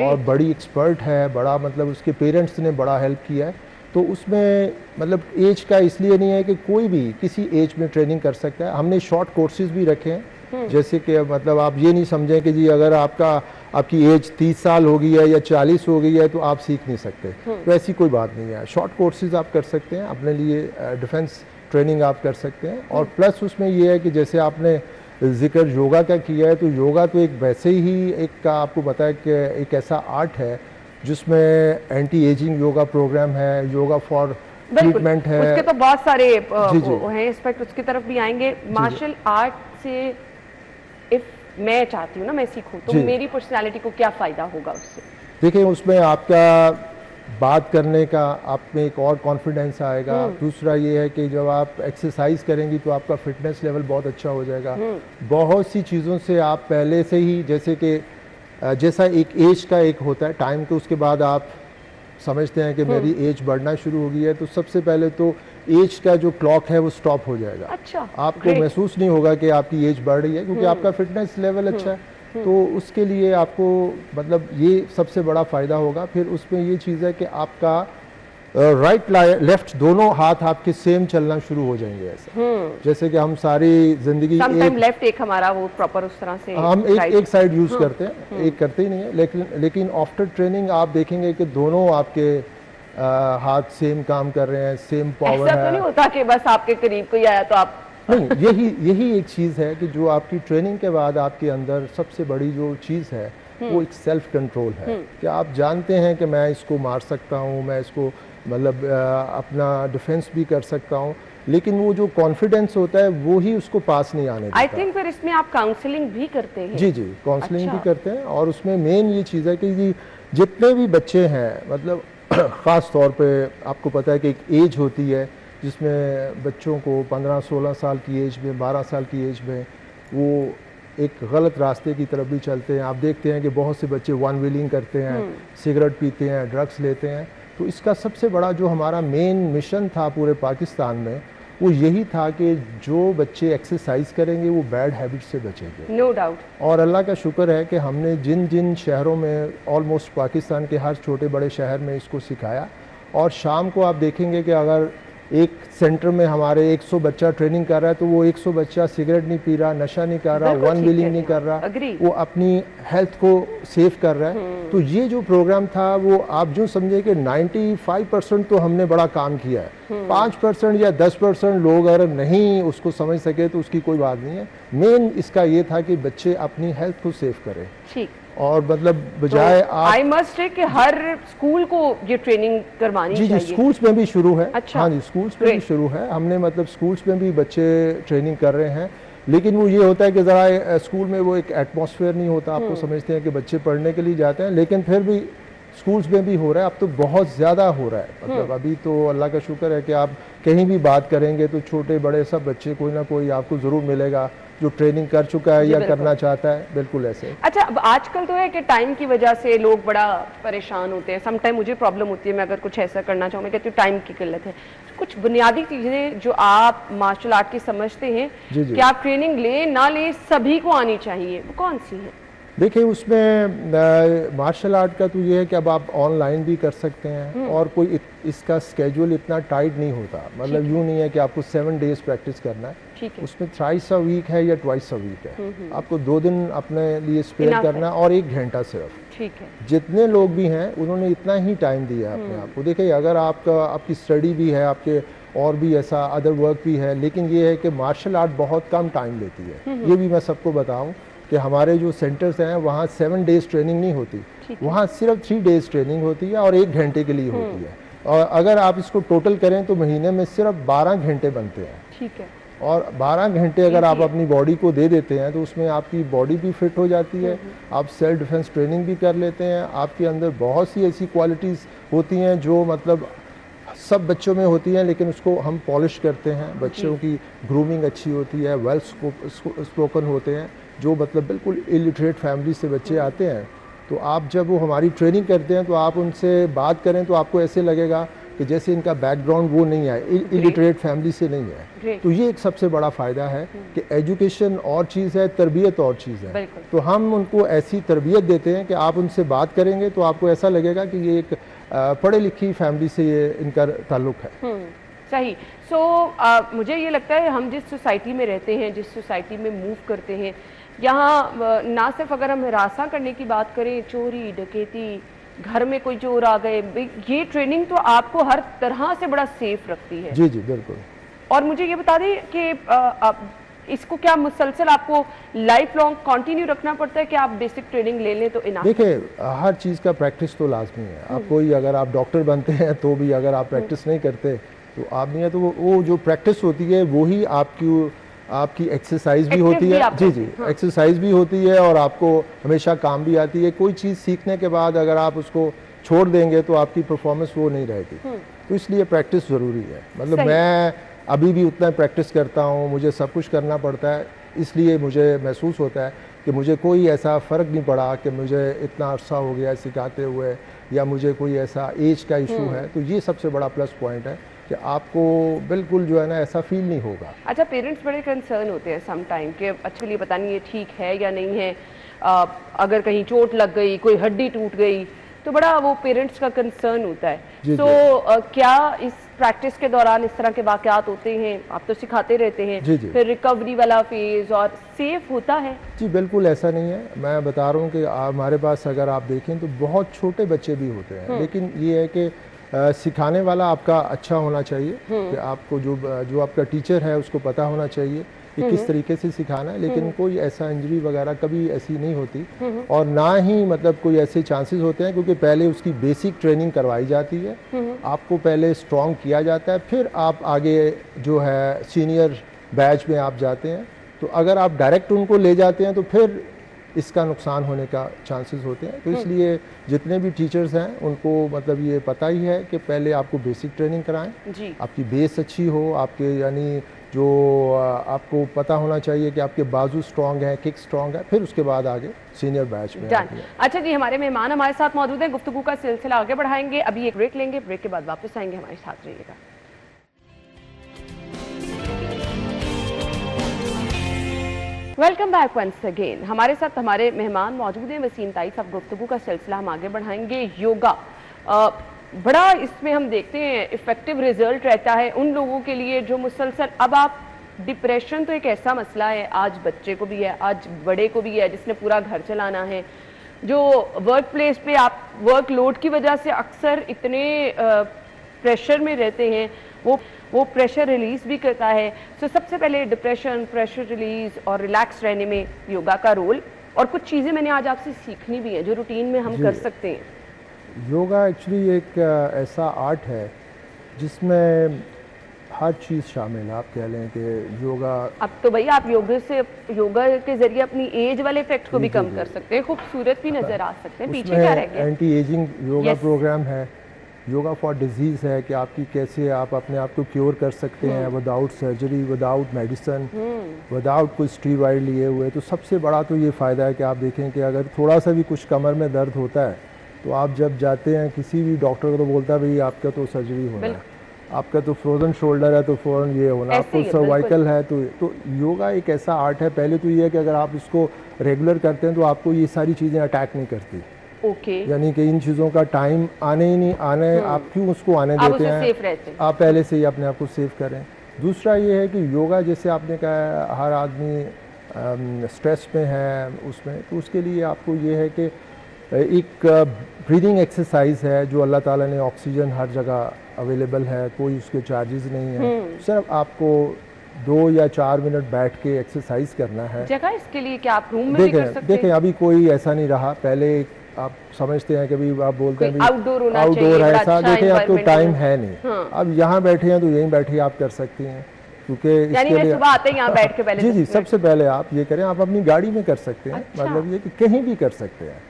और बड़ी एक्सपर्ट है, बड़ा मतलब उसके पेरेंट्स ने बड़ा हेल्प किया है। तो उसमें मतलब एज का इसलिए नहीं है कि कोई भी किसी एज में ट्रेनिंग कर सकता है। हमने शॉर्ट कोर्सेज भी रखे हैं, जैसे कि मतलब आप ये नहीं समझें कि जी अगर आपकी एज 30 साल हो गई है या 40 हो गई है तो आप सीख नहीं सकते, तो ऐसी कोई बात नहीं है। शॉर्ट कोर्सेज आप कर सकते हैं, अपने लिए डिफेंस ट्रेनिंग आप कर सकते हैं। और प्लस उसमें ये है कि जैसे आपने जिक्र योगा का किया है, तो योगा तो एक वैसे ही एक का आपको पता है कि एक ऐसा आर्ट है जिसमें एंटी एजिंग योगा प्रोग्राम है, योगा फॉर ट्रीटमेंट है, उसके तो बहुत सारे हैं एस्पेक्ट, उसकी तरफ भी आएंगे। मार्शल आर्ट से इफ मैं चाहती हूँ ना मैं सीखूं, तो मेरी पर्सनालिटी को क्या फ़ायदा होगा उससे? देखिए, उसमें आपका बात करने का आप में एक और कॉन्फिडेंस आएगा। दूसरा ये है कि जब आप एक्सरसाइज करेंगी तो आपका फिटनेस लेवल बहुत अच्छा हो जाएगा। बहुत सी चीज़ों से आप पहले से ही, जैसे कि जैसा एक एज का एक होता है टाइम के, उसके बाद आप समझते हैं कि मेरी एज बढ़ना शुरू हो गई है, तो सबसे पहले तो एज का जो क्लॉक है वो स्टॉप हो जाएगा। अच्छा, आपको महसूस नहीं होगा कि आपकी एज बढ़ रही है, क्योंकि आपका फिटनेस लेवल अच्छा है। तो उसके लिए आपको मतलब ये सबसे बड़ा फ़ायदा होगा। फिर उसमें ये चीज़ है कि आपका राइट लेफ्ट दोनों हाथ आपके सेम चलना शुरू हो जाएंगे, ऐसा जैसे कि हम सारी जिंदगी लेफ्ट एक हमारा वो प्रॉपर उस तरह से हम एक साइड यूज़ करते हैं, एक करते ही नहीं है। लेकिन आफ्टर ट्रेनिंग आप देखेंगे कि दोनों आपके हाथ सेम काम कर रहे हैं, सेम पावर है। ऐसा तो नहीं होता कि बस आपके करीब कोई आया तो आप नहीं, यही एक चीज़ है कि जो आपकी ट्रेनिंग के बाद आपके अंदर सबसे बड़ी जो चीज़ है वो एक सेल्फ कंट्रोल है, कि आप जानते हैं कि मैं इसको मार सकता हूँ, मैं इसको मतलब अपना डिफेंस भी कर सकता हूँ, लेकिन वो जो कॉन्फिडेंस होता है वो ही उसको पास नहीं आने देता। आई थिंक फिर इसमें आप काउंसलिंग भी करते हैं? जी, काउंसलिंग भी करते हैं। और उसमें मेन ये चीज़ है कि जी जितने भी बच्चे हैं, मतलब ख़ास तौर पे आपको पता है कि एक एज होती है जिसमें बच्चों को 15-16 साल की एज में, 12 साल की एज में वो एक गलत रास्ते की तरफ भी चलते हैं। आप देखते हैं कि बहुत से बच्चे वन व्हीलिंग करते हैं, सिगरेट पीते हैं, ड्रग्स लेते हैं। तो इसका सबसे बड़ा जो हमारा मेन मिशन था पूरे पाकिस्तान में, वो यही था कि जो बच्चे एक्सरसाइज करेंगे वो बैड हैबिट से बचेंगे। No doubt. और अल्लाह का शुक्र है कि हमने जिन जिन शहरों में, ऑलमोस्ट पाकिस्तान के हर छोटे बड़े शहर में इसको सिखाया। और शाम को आप देखेंगे कि अगर एक सेंटर में हमारे 100 बच्चा ट्रेनिंग कर रहा है, तो वो 100 बच्चा सिगरेट नहीं पी रहा, नशा नहीं कर रहा, वन व्हीलिंग नहीं कर रहा, वो अपनी हेल्थ को सेव कर रहा है। तो ये जो प्रोग्राम था वो आप जो समझे कि 95% तो हमने बड़ा काम किया है। 5% या 10% लोग अगर नहीं उसको समझ सके तो उसकी कोई बात नहीं है। मेन इसका ये था कि बच्चे अपनी हेल्थ को सेव करें। ठीक। और मतलब बजाय आप आई मस्ट से कि हर स्कूल को ये ट्रेनिंग करवानी जी चाहिए। स्कूल्स में भी शुरू है। अच्छा। हाँ जी, स्कूल्स में भी शुरू है। हमने मतलब स्कूल्स में भी बच्चे ट्रेनिंग कर रहे हैं, लेकिन वो ये होता है कि ज़रा स्कूल में वो एक एटमॉस्फेयर नहीं होता। आप तो समझते हैं कि बच्चे पढ़ने के लिए जाते हैं, लेकिन फिर भी स्कूल्स में भी हो रहा है। अब तो बहुत ज़्यादा हो रहा है, मतलब अभी तो अल्लाह का शुक्र है कि आप कहीं भी बात करेंगे तो छोटे बड़े सब बच्चे कोई ना कोई आपको ज़रूर मिलेगा जो ट्रेनिंग कर चुका है या करना चाहता है। बिल्कुल ऐसे। अच्छा, अब आजकल तो है कि टाइम की वजह से लोग बड़ा परेशान होते हैं। सम टाइम मुझे प्रॉब्लम होती है, मैं अगर कुछ ऐसा करना चाहूँ, मैं कहती हूँ टाइम की किल्लत है। कुछ बुनियादी चीज़ें जो आप मार्शल आर्ट की समझते हैं कि आप ट्रेनिंग लें ना लें सभी को आनी चाहिए, वो कौन सी है? देखिए, उसमें मार्शल आर्ट का तो ये है कि अब आप ऑनलाइन भी कर सकते हैं और कोई इसका स्केड्यूल इतना टाइट नहीं होता। मतलब यूँ नहीं है कि आपको 7 डेज प्रैक्टिस करना है। उसमें थ्राइस अ वीक है या ट्वाइस अ वीक है। आपको 2 दिन अपने लिए स्पेयर करना है और 1 घंटा सिर्फ। ठीक है। जितने लोग भी हैं उन्होंने इतना ही टाइम दिया है अपने आप को। देखिए, अगर आपकी स्टडी भी है, आपके और भी ऐसा अदर वर्क भी है, लेकिन ये है कि मार्शल आर्ट बहुत कम टाइम लेती है। ये भी मैं सबको बताऊं कि हमारे जो सेंटर्स हैं वहाँ 7 डेज ट्रेनिंग नहीं होती, वहाँ सिर्फ 3 डेज ट्रेनिंग होती है और 1 घंटे के लिए होती है। और अगर आप इसको टोटल करें तो महीने में सिर्फ 12 घंटे बनते हैं। ठीक है। और 12 घंटे अगर आप अपनी बॉडी को दे देते हैं तो उसमें आपकी बॉडी भी फिट हो जाती है, आप सेल्फ डिफेंस ट्रेनिंग भी कर लेते हैं। आपके अंदर बहुत सी ऐसी क्वालिटीज़ होती हैं जो मतलब सब बच्चों में होती हैं, लेकिन उसको हम पॉलिश करते हैं। बच्चों की ग्रूमिंग अच्छी होती है, वेल स्पोकन होते हैं। जो मतलब बिल्कुल इलिटरेट फैमिली से बच्चे आते हैं, तो आप जब वो हमारी ट्रेनिंग करते हैं तो आप उनसे बात करें तो आपको ऐसे लगेगा कि जैसे इनका बैकग्राउंड वो नहीं है, इलिटरेट फैमिली से नहीं है। तो ये एक सबसे बड़ा फ़ायदा है कि एजुकेशन और चीज़ है, तरबियत और चीज़ है। तो हम उनको ऐसी तरबियत देते हैं कि आप उनसे बात करेंगे तो आपको ऐसा लगेगा कि ये एक पढ़े लिखी फैमिली से ये इनका ताल्लुक़ है। सही। मुझे ये लगता है हम जिस सोसाइटी में रहते हैं, जिस सोसाइटी में मूव करते हैं, यहाँ ना सिर्फ अगर हम हिरासा करने की बात करें, चोरी डकैती, घर में कोई चोर आ गए, ये ट्रेनिंग तो आपको हर तरह से बड़ा सेफ रखती है। जी बिल्कुल। और मुझे ये बता दें कि इसको क्या मुसलसल आपको लाइफ लॉन्ग कंटिन्यू रखना पड़ता है कि आप बेसिक ट्रेनिंग ले लें तो इनाफ? देखिए, हर चीज़ का प्रैक्टिस तो लाजमी है। आप कोई अगर आप डॉक्टर बनते हैं तो भी अगर आप प्रैक्टिस नहीं करते तो आप नहीं है, तो वो जो प्रैक्टिस होती है वही आपकी एक्सरसाइज भी होती है। जी एक्सरसाइज भी होती है और आपको हमेशा काम भी आती है। कोई चीज़ सीखने के बाद अगर आप उसको छोड़ देंगे तो आपकी परफॉर्मेंस वो नहीं रहेगी। तो इसलिए प्रैक्टिस ज़रूरी है। मतलब मैं अभी भी उतना प्रैक्टिस करता हूँ, मुझे सब कुछ करना पड़ता है, इसलिए मुझे महसूस होता है कि मुझे कोई ऐसा फ़र्क नहीं पड़ा कि मुझे इतना अरसा हो गया सिखाते हुए या मुझे कोई ऐसा एज का इशू है। तो ये सबसे बड़ा प्लस पॉइंट है कि आपको बिल्कुल जो है ना ऐसा फील नहीं होगा। अच्छा, पेरेंट्स बड़े कंसर्न होते हैं सम टाइम कि एक्चुअली पता नहीं ये ठीक है या नहीं है, अगर कहीं चोट लग गई, कोई हड्डी टूट गई तो बड़ा वो पेरेंट्स का कंसर्न होता है। क्या इस प्रैक्टिस के दौरान इस तरह के वाकयात होते हैं? आप तो सिखाते रहते हैं। फिर रिकवरी वाला फेज और सेफ होता है? जी बिल्कुल ऐसा नहीं है। मैं बता रहा हूँ कि हमारे पास अगर आप देखें तो बहुत छोटे बच्चे भी होते हैं, लेकिन ये है कि सिखाने वाला आपका अच्छा होना चाहिए कि आपको जो आपका टीचर है उसको पता होना चाहिए कि किस तरीके से सिखाना है। लेकिन कोई ऐसा इंजरी वगैरह कभी ऐसी नहीं होती और ना ही मतलब कोई ऐसे चांसेस होते हैं, क्योंकि पहले उसकी बेसिक ट्रेनिंग करवाई जाती है। आपको पहले स्ट्रॉन्ग किया जाता है, फिर आप आगे जो है सीनियर बैच में आप जाते हैं। तो अगर आप डायरेक्ट उनको ले जाते हैं तो फिर इसका नुकसान होने का चांसेस होते हैं। तो इसलिए जितने भी टीचर्स हैं उनको मतलब ये पता ही है कि पहले आपको बेसिक ट्रेनिंग कराएं, आपकी बेस अच्छी हो, आपके यानी जो आपको पता होना चाहिए कि आपके बाजू स्ट्रॉन्ग है, किक स्ट्रॉन्ग है, फिर उसके बाद आगे सीनियर बैच में। अच्छा जी, हमारे मेहमान हमारे साथ मौजूद हैं, गुफ्तगू का सिलसिला आगे बढ़ाएंगे। अभी एक ब्रेक लेंगे, ब्रेक के बाद वापस आएंगे, हमारे साथ रहिएगा। Welcome back once again. हमारे साथ हमारे मेहमान मौजूद हैं वसीम ताई साहब। गुफ्तगू का सिलसिला हम आगे बढ़ाएंगे। योगा बड़ा इसमें हम देखते हैं इफेक्टिव रिजल्ट रहता है उन लोगों के लिए जो मुसलसल, अब आप डिप्रेशन तो एक ऐसा मसला है, आज बच्चे को भी है, आज बड़े को भी है, जिसने पूरा घर चलाना है, जो वर्क प्लेस पे आप वर्कलोड की वजह से अक्सर इतने प्रेशर में रहते हैं, वो प्रेशर रिलीज भी करता है। सबसे पहले डिप्रेशन, प्रेशर रिलीज और रिलैक्स रहने में योगा का रोल और कुछ चीज़ें मैंने आज आपसे सीखनी भी है जो रूटीन में हम कर सकते हैं। योगा एक्चुअली एक ऐसा आर्ट है जिसमें हर चीज़ शामिल है। आप कह लें कि योगा, अब तो भैया आप योगा के जरिए अपनी एज वाले इफेक्ट को भी कम कर सकते हैं, खूबसूरत भी नजर आ सकते हैं। पीछे क्या रह गया? Anti aging yoga Yes. Program है, योगा फॉर डिजीज़ है कि आपकी कैसे आप अपने आप को क्योर कर सकते हैं without surgery, without medicine, without कोई स्टीरॉइड लिए हुए। तो सबसे बड़ा तो ये फ़ायदा है कि आप देखें कि अगर थोड़ा सा भी कुछ कमर में दर्द होता है तो आप जब जाते हैं किसी भी डॉक्टर को तो बोलता है भाई आपका तो सर्जरी होना है, आपका तो फ्रोजन शोल्डर है तो फ़ौरन ये होना, ऐसे आपको ही है, सर्वाइकल है तो योगा एक ऐसा आर्ट है। पहले तो ये है कि अगर आप इसको रेगुलर करते हैं तो आपको ये सारी चीज़ें अटैक नहीं करती। ओके, यानी कि इन चीज़ों का टाइम आने ही नहीं आने, आप क्यों उसको आने आप देते उससे हैं? सेफ रहते हैं। आप पहले से ही अपने आप को सेव करें। दूसरा ये है कि योगा जैसे आपने कहा हर आदमी स्ट्रेस में है उसमें, तो उसके लिए आपको ये है कि एक ब्रीदिंग एक्सरसाइज है जो अल्लाह ताला ने ऑक्सीजन हर जगह अवेलेबल है, कोई उसके चार्जेस नहीं है, सिर्फ आपको 2 या 4 मिनट बैठ के एक्सरसाइज करना है। जगह इसके लिए क्या आप रूम में भी कर सकते देखें अभी कोई ऐसा नहीं रहा। पहले आप समझते हैं कि भाई आप बोलते हैं आउटडोर होना आउटडोर चाहिए, है बड़ा ऐसा, अच्छा देखें अब तो environment टाइम होना। है नहीं। अब यहाँ बैठे हैं तो यहीं बैठे आप कर सकती हैं, क्योंकि यानी इसके मैं लिए सुबह आते ही यहाँ बैठ के पहले जी 10 जी मिनट। सबसे पहले आप ये करें, आप अपनी गाड़ी में कर सकते हैं। अच्छा। मतलब ये कि कहीं भी कर सकते हैं।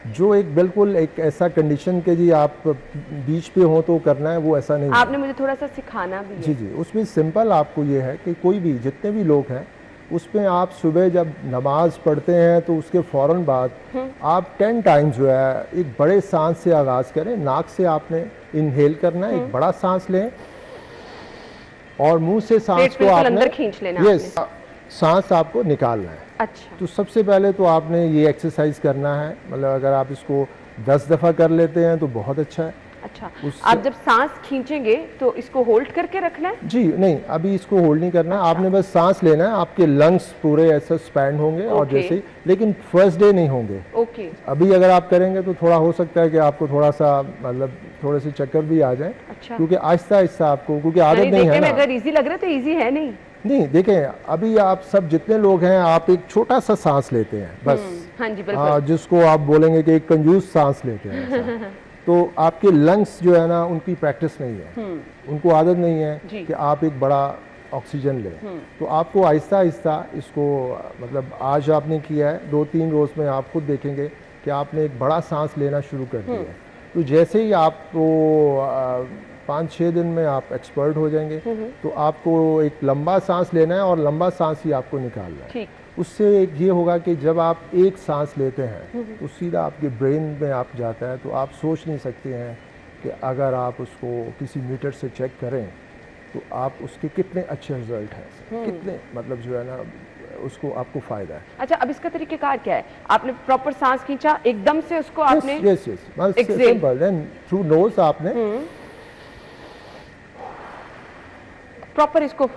जो एक बिल्कुल एक ऐसा कंडीशन के जी आप बीच पे हो तो करना है, वो ऐसा नहीं है। आपने मुझे थोड़ा सा सिखाना भी है। जी जी उसमें सिंपल आपको ये है कि कोई भी जितने भी लोग हैं उसमें आप सुबह जब नमाज पढ़ते हैं तो उसके फ़ौरन बाद आप 10 टाइम्स जो है एक बड़े सांस से आगाज़ करें। नाक से आपने इनहेल करना है, एक बड़ा सांस लें और मुंह से सांस पेट को बिल्कुल आपने अंदर खींच लेना यस सांस आपको निकालना है। अच्छा, तो सबसे पहले तो आपने ये एक्सरसाइज करना है। मतलब अगर आप इसको 10 दफ़ा कर लेते हैं तो बहुत अच्छा है। अच्छा। उससे- आप जब सांस खींचेंगे तो इसको होल्ड करके रखना है? जी नहीं, अभी इसको होल्ड नहीं करना है, आपने बस सांस लेना है। आपके लंग्स पूरे ऐसे स्पैंड होंगे और ओके। जैसे ही, लेकिन फर्स्ट डे नहीं होंगे। ओके, अभी अगर आप करेंगे तो थोड़ा हो सकता है कि आपको थोड़ा सा मतलब थोड़े से चक्कर भी आ जाए, अच्छा। क्योंकि आहिस्ता आहिस्ता आपको, क्योंकि आदत यानी नहीं है देखने में ना। अगर इजी लग रहा है तो इजी है नहीं। नहीं देखें, अभी आप सब जितने लोग हैं आप एक छोटा सा सांस लेते हैं बस। हाँ जी, हाँ, बिल्कुल। जिसको आप बोलेंगे कि एक कंजूस सांस लेते हैं ऐसा। तो आपके लंग्स जो है ना उनकी प्रैक्टिस नहीं है, उनको आदत नहीं जी। है कि आप एक बड़ा ऑक्सीजन लें। तो आपको आहिस्ता आहिस्ता इसको, मतलब आज आपने किया है, 2-3 रोज़ में आप खुद देखेंगे कि आपने एक बड़ा सांस लेना शुरू कर दिया है। तो जैसे ही आपको 5-6 दिन में आप एक्सपर्ट हो जाएंगे, तो आपको एक लंबा सांस लेना है और लंबा सांस ही आपको निकालना है। ठीक। उससे एक ये होगा कि जब आप एक सांस लेते हैं तो सीधा आपके ब्रेन में आप जाता है। तो आप सोच नहीं सकते हैं कि अगर आप उसको किसी मीटर से चेक करें तो आप उसके कितने अच्छे रिजल्ट हैं, कितने मतलब जो है ना उसको आपको फ़ायदा है। अच्छा, अब इसका तरीक़ेकार क्या है? आपने प्रॉपर सांस खींचा, एकदम से उसको आपने yes Exhale. Simple, then through nose आपने प्रॉपर इसको,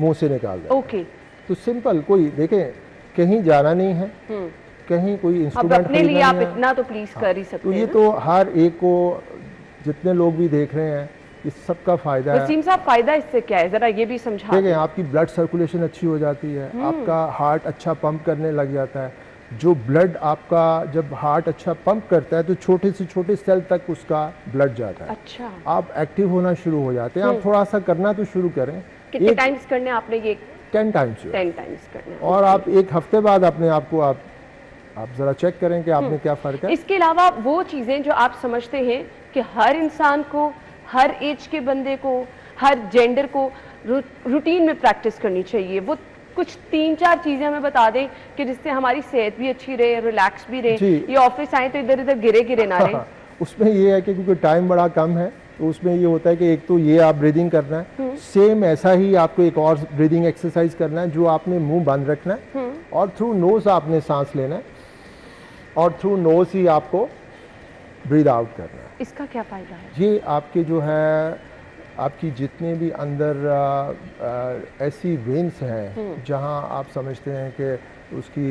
मुंह से निकाल दें। ओके। तो सिंपल, कोई देखें कहीं जाना नहीं है, कहीं कोई अब इंस्ट्रूमेंट अपने लिए खरीदना आप नहीं है। इतना तो प्लीज कर ही सकते तो ये हैं। तो हर एक को, जितने लोग भी देख रहे हैं, इस सब का फायदा है। वसीम साहब, फायदा इससे क्या है, जरा ये भी समझा देखें, दें। आपकी ब्लड सर्कुलेशन अच्छी हो जाती है, आपका हार्ट अच्छा पंप करने लग जाता है। जो ब्लड आपका जब हार्ट अच्छा पंप करता है तो छोटे से छोटे सेल तक उसका ब्लड जाता है। अच्छा, आप एक्टिव होना शुरू हो जाते हैं। आप थोड़ा सा करना तो शुरू करें, कितने टाइम्स करने हैं आपने ये? 10 टाइम्स 10 टाइम्स करने हैं। और आप एक हफ्ते बाद अपने आप को आप ज़रा चेक करें कि आपने क्या फ़र्क है। इसके अलावा वो चीज़ें जो आप समझते हैं कि हर इंसान को, हर एज के बंदे को, हर जेंडर को रूटीन में प्रैक्टिस करनी चाहिए, वो कुछ 3-4 चीज़ें हमें बता दें कि जिससे हमारी सेहत भी अच्छी रहे, रिलैक्स भी रहे, जी। ये ऑफिस आए तो इधर इधर गिरे ना रहे। उसमें ये है कि क्योंकि टाइम बड़ा कम है तो उसमें ये होता है कि एक तो ये आप ब्रीदिंग करना है, सेम ऐसा ही आपको एक और ब्रीदिंग एक्सरसाइज करना है जो आपने मुंह बंद रखना है और थ्रू नोज आपने सांस लेना है और थ्रू नोज ही आपको ब्रीद आउट करना है। इसका क्या फ़ायदा है? ये आपके जो है आपकी जितने भी अंदर ऐसी वेन्स हैं जहां आप समझते हैं कि उसकी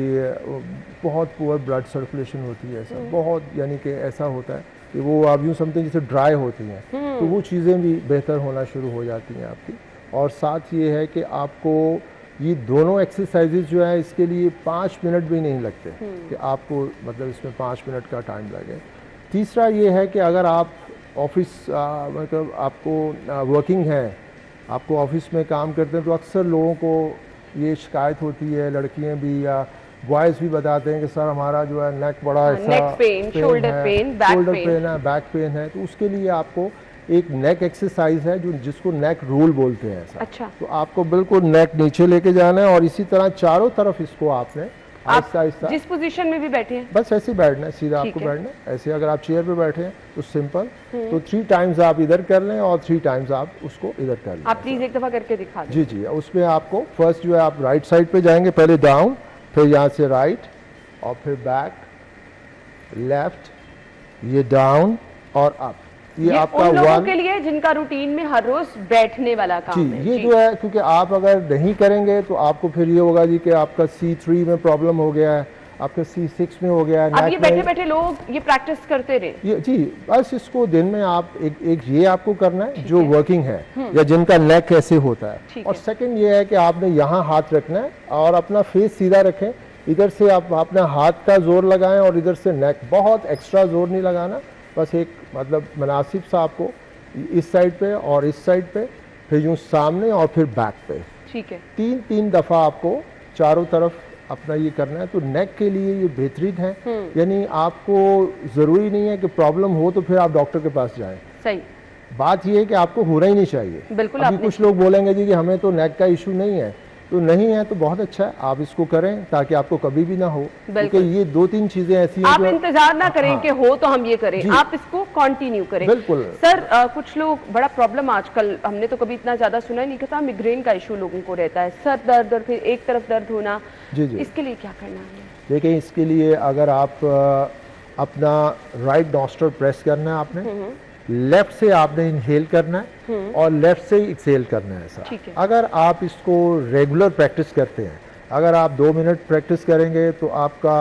बहुत पुअर ब्लड सर्कुलेशन होती है, ऐसा बहुत, यानी कि ऐसा होता है कि वो आप यूँ समझते हैं जैसे ड्राई होती हैं, तो वो चीज़ें भी बेहतर होना शुरू हो जाती हैं आपकी। और साथ ये है कि आपको ये दोनों एक्सरसाइजेज जो है इसके लिए 5 मिनट भी नहीं लगते कि आपको मतलब इसमें 5 मिनट का टाइम लगे। तीसरा ये है कि अगर आप ऑफिस मतलब आपको वर्किंग है, आपको ऑफिस में काम करते हैं, तो अक्सर लोगों को ये शिकायत होती है, लड़कियां भी या बॉयज़ भी बताते हैं कि सर हमारा जो है नेक बड़ा ऐसा neck pain, shoulder pain, back pain है, बैक पेन है। तो उसके लिए आपको एक नेक एक्सरसाइज है जो जिसको नेक रोल बोलते हैं ऐसा। अच्छा। तो आपको बिल्कुल नेक नीचे लेके जाना है और इसी तरह चारों तरफ इसको आपने आहिस्ता आहिस्ता, जिस पोजीशन में भी बैठे हैं बस ऐसे ही बैठना है, सीधा ठीक आपको है। बैठना है। ऐसे अगर आप चेयर पे बैठे हैं तो सिंपल, तो 3 टाइम्स आप इधर कर लें और 3 टाइम्स आप उसको इधर कर लें। आप प्लीज एक दफा करके दिखा दें। जी जी, उसमें आपको फर्स्ट जो है आप राइट साइड पे जाएंगे, पहले डाउन, फिर यहाँ से राइट और फिर बैक, लेफ्ट, ये डाउन और अप। ये आपका उन लोगों 1 के लिए जिनका रूटीन में हर रोज बैठने वाला काम जी, है। ये जो है, क्योंकि आप अगर नहीं करेंगे तो आपको फिर ये होगा जी कि आपका C3 में प्रॉब्लम हो गया है, आपका C6 में हो गया है। अब ये neck बैठे में- बैठे लोग ये प्रैक्टिस करते रहे। ये जी, बस इसको दिन में आप एक ये आपको करना है जो है। वर्किंग है या जिनका नेक ऐसे होता ठीक है। और है। सेकंड ये है कि आपने यहाँ हाथ रखना है और अपना फेस सीधा रखें, इधर से आप अपना हाथ का जोर लगाएं और इधर से नेक, बहुत एक्स्ट्रा जोर नहीं लगाना, बस एक मतलब मुनासिब सा आपको इस साइड पे और इस साइड पे, फिर यूँ सामने और फिर बैक पे ठीक है। 3 दफ़ा आपको चारों तरफ अपना ये करना है। तो नेक के लिए ये बेहतरीन है, यानी आपको ज़रूरी नहीं है कि प्रॉब्लम हो तो फिर आप डॉक्टर के पास जाएं। सही, बात ये है कि आपको होना ही नहीं चाहिए। बिल्कुल अभी आपने कुछ लोग बोलेंगे जी कि हमें तो नेक का इशू नहीं है, तो नहीं है तो बहुत अच्छा है, आप इसको करें ताकि आपको कभी भी ना हो। क्योंकि बिल्कुल। ये 2-3 चीज़ें ऐसी हैं आप जो इंतजार ना करें हाँ। कि हो तो हम ये करें, जी। आप इसको कंटिन्यू करें। बिल्कुल। सर कुछ लोग बड़ा प्रॉब्लम आजकल हमने तो कभी इतना ज्यादा सुना ही नहीं था, मिग्रेन का इशू लोगों को रहता है, सर दर्द और फिर एक तरफ दर्द होना। जी जी, इसके लिए क्या करना है? देखिए इसके लिए अगर आप अपना राइट नॉस्ट्रल प्रेस करना है, आपने लेफ्ट से आपने इनहेल करना है और लेफ्ट से एक्सेल करना है ऐसा। ठीक है। अगर आप इसको रेगुलर प्रैक्टिस करते हैं, अगर आप 2 मिनट प्रैक्टिस करेंगे तो आपका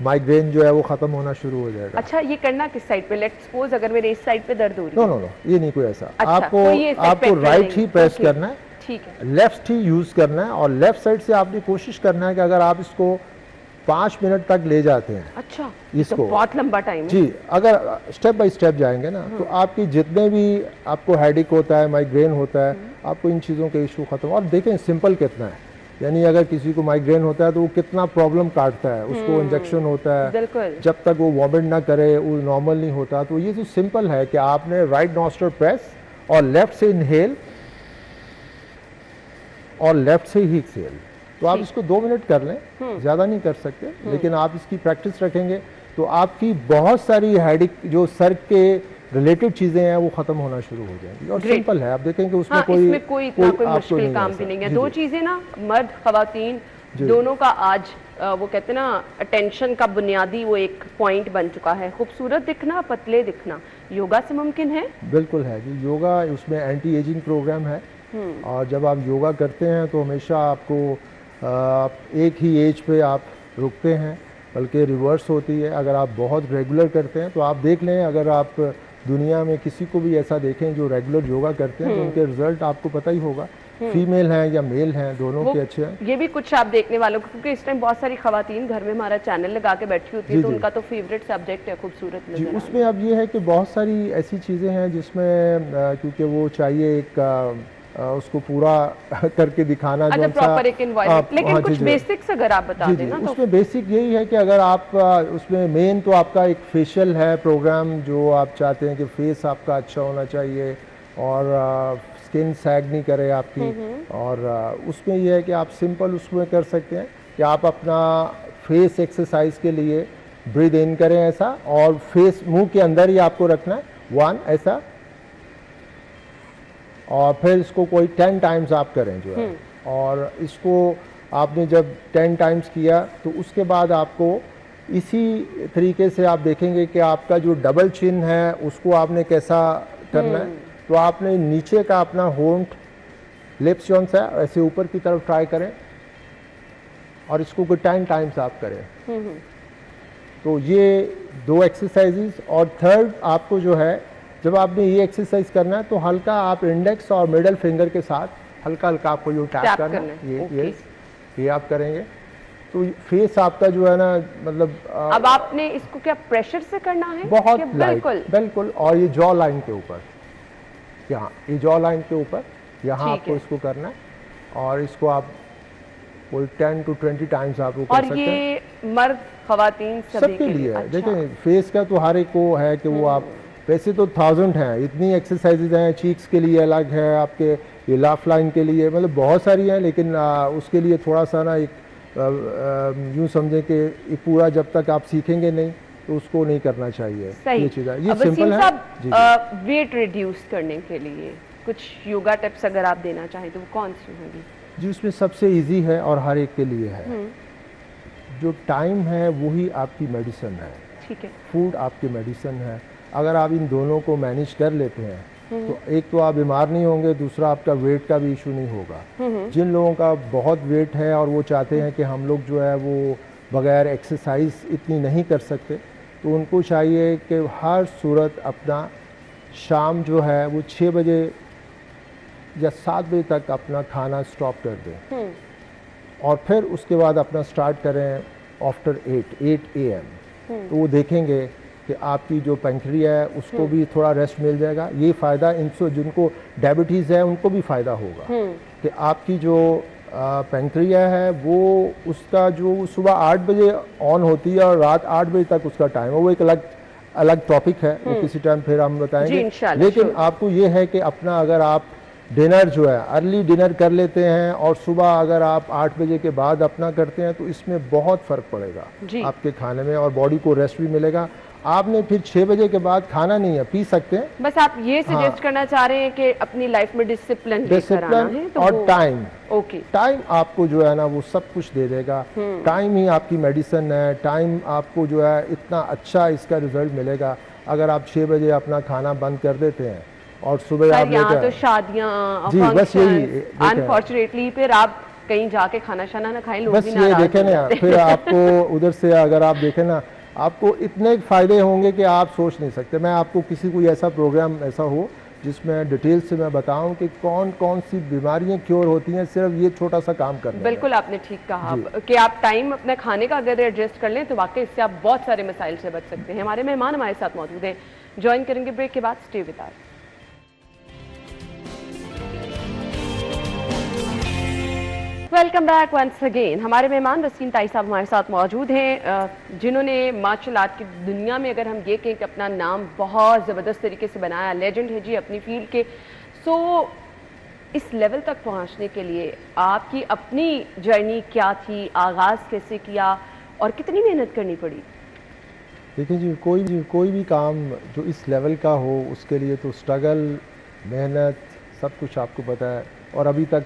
माइग्रेन जो है वो ख़त्म होना शुरू हो जाएगा। अच्छा, ये करना किस साइड पे? लेट्स सपोज अगर मेरे इस साइड पे दर्द हो रही नो है। नो नो, ये नहीं कोई ऐसा। अच्छा, आपको कोई ये effect आपको नहीं राइट ही है। Press Okay. करना है, ठीक है। लेफ्ट ही यूज़ करना है और लेफ्ट साइड से आपने कोशिश करना है कि अगर आप इसको 5 मिनट तक ले जाते हैं अच्छा, ये तो इसको, बहुत लंबा टाइम है। जी, अगर स्टेप बाय स्टेप जाएंगे ना तो आपकी जितने भी आपको हेडेक होता है, माइग्रेन होता है, आपको इन चीज़ों के इशू खत्म। और देखें सिंपल कितना है, यानी अगर किसी को माइग्रेन होता है तो वो कितना प्रॉब्लम काटता है, उसको इंजेक्शन होता है, बिल्कुल। जब तक वो वॉमिट ना करे वो नॉर्मल नहीं होता। तो ये जो सिंपल है कि आपने राइट नॉस्ट्रल प्रेस और लेफ्ट से इनहेल और लेफ्ट से ही एक्सेल। तो आप इसको 2 मिनट कर लें, ज़्यादा नहीं कर सकते, लेकिन आप इसकी प्रैक्टिस रखेंगे तो आपकी बहुत सारी हेडेक जो सर के रिलेटेड चीज़ें हैं वो ख़त्म होना शुरू हो जाएंगी। और Great. सिंपल है, आप देखेंगे उसमें हाँ, कोई इसमें कोई इतना कोई आपको मुश्किल काम ऐसा। भी नहीं है। जी, 2 जी। चीजें ना, मर्द खवातीन जी। दोनों का आज वो कहते हैं ना अटेंशन का बुनियादी वो एक पॉइंट बन चुका है। खूबसूरत दिखना, पतले दिखना योगा से मुमकिन है। बिल्कुल है जी, योगा उसमें एंटी एजिंग प्रोग्राम है और जब आप योगा करते हैं तो हमेशा आपको एक ही एज पे आप रुकते हैं, बल्कि रिवर्स होती है। अगर आप बहुत रेगुलर करते हैं तो आप देख लें, अगर आप दुनिया में किसी को भी ऐसा देखें जो रेगुलर योगा करते हैं तो उनके रिजल्ट आपको पता ही होगा, फीमेल हैं या मेल हैं, दोनों वो के अच्छे हैं। ये भी कुछ आप देखने वालों को, क्योंकि इस टाइम बहुत सारी खवातीन घर में हमारा चैनल लगा के बैठी होती है, जी, तो जी। उनका तो फेवरेट सब्जेक्ट है खूबसूरत जी, नजर उसमें अब ये है कि बहुत सारी ऐसी चीज़ें हैं जिसमें क्योंकि वो चाहिए एक उसको पूरा करके दिखाना अच्छा, जो सा प्रॉपर एक एनवायरनमेंट। लेकिन हाँ, कुछ जी, जी। बेसिक्स अगर आप बता जी दें जी, ना तो। उसमें बेसिक यही है कि अगर आप उसमें मेन तो आपका एक फेशियल है प्रोग्राम, जो आप चाहते हैं कि फेस आपका अच्छा होना चाहिए और स्किन सैग नहीं करे आपकी। और उसमें यह है कि आप सिंपल उसमें कर सकते हैं कि आप अपना फेस एक्सरसाइज के लिए ब्रीद इन करें ऐसा, और फेस मुंह के अंदर ही आपको रखना है 1 ऐसा, और फिर इसको कोई 10 टाइम्स आप करें जो है। और इसको आपने जब 10 टाइम्स किया तो उसके बाद आपको इसी तरीके से आप देखेंगे कि आपका जो डबल चिन है उसको आपने कैसा करना है। तो आपने नीचे का अपना होंठ, लिप्स जौन सा है ऐसे ऊपर की तरफ ट्राई करें और इसको कोई 10 टाइम्स आप करें। तो ये 2 एक्सरसाइजेस। और थर्ड आपको जो है, जब आपने ये एक्सरसाइज करना है तो हल्का आप इंडेक्स और मिडल फिंगर के साथ हल्का हल्का आपको ये टैप करना है, ये ये आप करेंगे तो फेस आपका जो है ना मतलब अब आपने इसको क्या प्रेशर से करना है? बहुत या लाइट, बिल्कुल बिल्कुल। और ये जॉ लाइन के ऊपर, यहाँ ये जॉ लाइन के ऊपर यहाँ ठीक आपको है। इसको करना है और इसको आप कोई 10 to 20 टाइम्स आप वो कर और सकते हैं। ये मर्द खवातीन सभी सबके के लिए है। अच्छा। देखिए फेस का तो हर एक को है कि वो आप वैसे तो 1000 हैं, इतनी एक्सरसाइजेज हैं, चीक्स के लिए अलग है, आपके ये लाफ लाइन के लिए, मतलब बहुत सारी हैं, लेकिन उसके लिए थोड़ा सा ना एक यूँ समझें कि ये पूरा जब तक आप सीखेंगे नहीं तो उसको नहीं करना चाहिए। सही। ये चीज़ है, ये अब सिंपल वसीम है। साहब, वेट रिड्यूस करने के लिए कुछ योगा टिप्स अगर आप देना चाहें तो वो कौन सी होंगी? जी उसमें सबसे इजी है और हर एक के लिए है। जो टाइम है वही आपकी मेडिसिन है, ठीक है। फूड आपकी मेडिसिन है। अगर आप इन दोनों को मैनेज कर लेते हैं तो एक तो आप बीमार नहीं होंगे, दूसरा आपका वेट का भी इशू नहीं होगा। जिन लोगों का बहुत वेट है और वो चाहते हैं कि हम लोग जो है वो बगैर एक्सरसाइज इतनी नहीं कर सकते, तो उनको चाहिए कि हर सूरत अपना शाम जो है वो 6 बजे या 7 बजे तक अपना खाना स्टॉप कर दें और फिर उसके बाद अपना स्टार्ट करें आफ्टर 8 AM। तो वो देखेंगे कि आपकी जो पैंक्रिया है उसको भी थोड़ा रेस्ट मिल जाएगा। ये फ़ायदा इनको जिनको डायबिटीज़ है उनको भी फ़ायदा होगा कि आपकी जो पैंक्रिया है वो उसका जो सुबह 8 बजे ऑन होती है और रात 8 बजे तक उसका टाइम है, वो एक अलग टॉपिक है, वो किसी टाइम फिर हम जी, बताएंगे। इंशाल्लाह, लेकिन sure। आपको ये है कि अपना अगर आप डिनर जो है अर्ली डिनर कर लेते हैं और सुबह अगर आप 8 बजे के बाद अपना करते हैं तो इसमें बहुत फ़र्क पड़ेगा जी। आपके खाने में और बॉडी को रेस्ट भी मिलेगा। आपने फिर 6 बजे के बाद खाना नहीं है, पी सकते हैं। बस आप ये सजेस्ट करना चाह रहे हैं कि अपनी लाइफ में डिसिप्लिन लेकर आना है डिसिप्लिन तो और वो- टाइम, ओके। टाइम आपको जो है ना वो सब कुछ दे देगा। टाइम ही आपकी मेडिसिन है। टाइम आपको जो है इतना अच्छा इसका रिजल्ट मिलेगा अगर आप 6 बजे अपना खाना बंद कर देते हैं और सुबह आप सर यहाँ लेकर तो शादियाँ, जी, बस यही, फंक्शन, देखें। अनफॉर्चुनेटली फिर आप कहीं जाके खाना शाना ना खाएं, लोग बस भी ये नाराज देखें हो ना, जाते हैं। फिर आपको उधर से अगर आप देखें ना आपको इतने फ़ायदे होंगे कि आप सोच नहीं सकते। मैं आपको किसी कोई ऐसा प्रोग्राम ऐसा हो जिसमें डिटेल से मैं बताऊं कि कौन कौन सी बीमारियां क्योर होती हैं सिर्फ ये छोटा सा काम करने में। बिल्कुल आपने ठीक कहा कि आप टाइम अपने खाने का अगर एडजस्ट कर लें तो वाकई इससे आप बहुत सारे मसाइल से बच सकते हैं। हमारे मेहमान हमारे साथ मौजूद हैं, ज्वाइन करेंगे ब्रेक के बाद। Stay with us. Welcome back once again. हमारे मेहमान वसीम ताई साहब हमारे साथ मौजूद हैं, जिन्होंने मार्शल आर्ट की दुनिया में अगर हम ये कहें कि अपना नाम बहुत ज़बरदस्त तरीके से बनाया, लेजेंड है जी अपनी फील्ड के। सो इस लेवल तक पहुंचने के लिए आपकी अपनी जर्नी क्या थी, आगाज़ कैसे किया और कितनी मेहनत करनी पड़ी? देखिए जी, कोई भी काम जो इस लेवल का हो उसके लिए तो स्ट्रगल, मेहनत, सब कुछ आपको पता है और अभी तक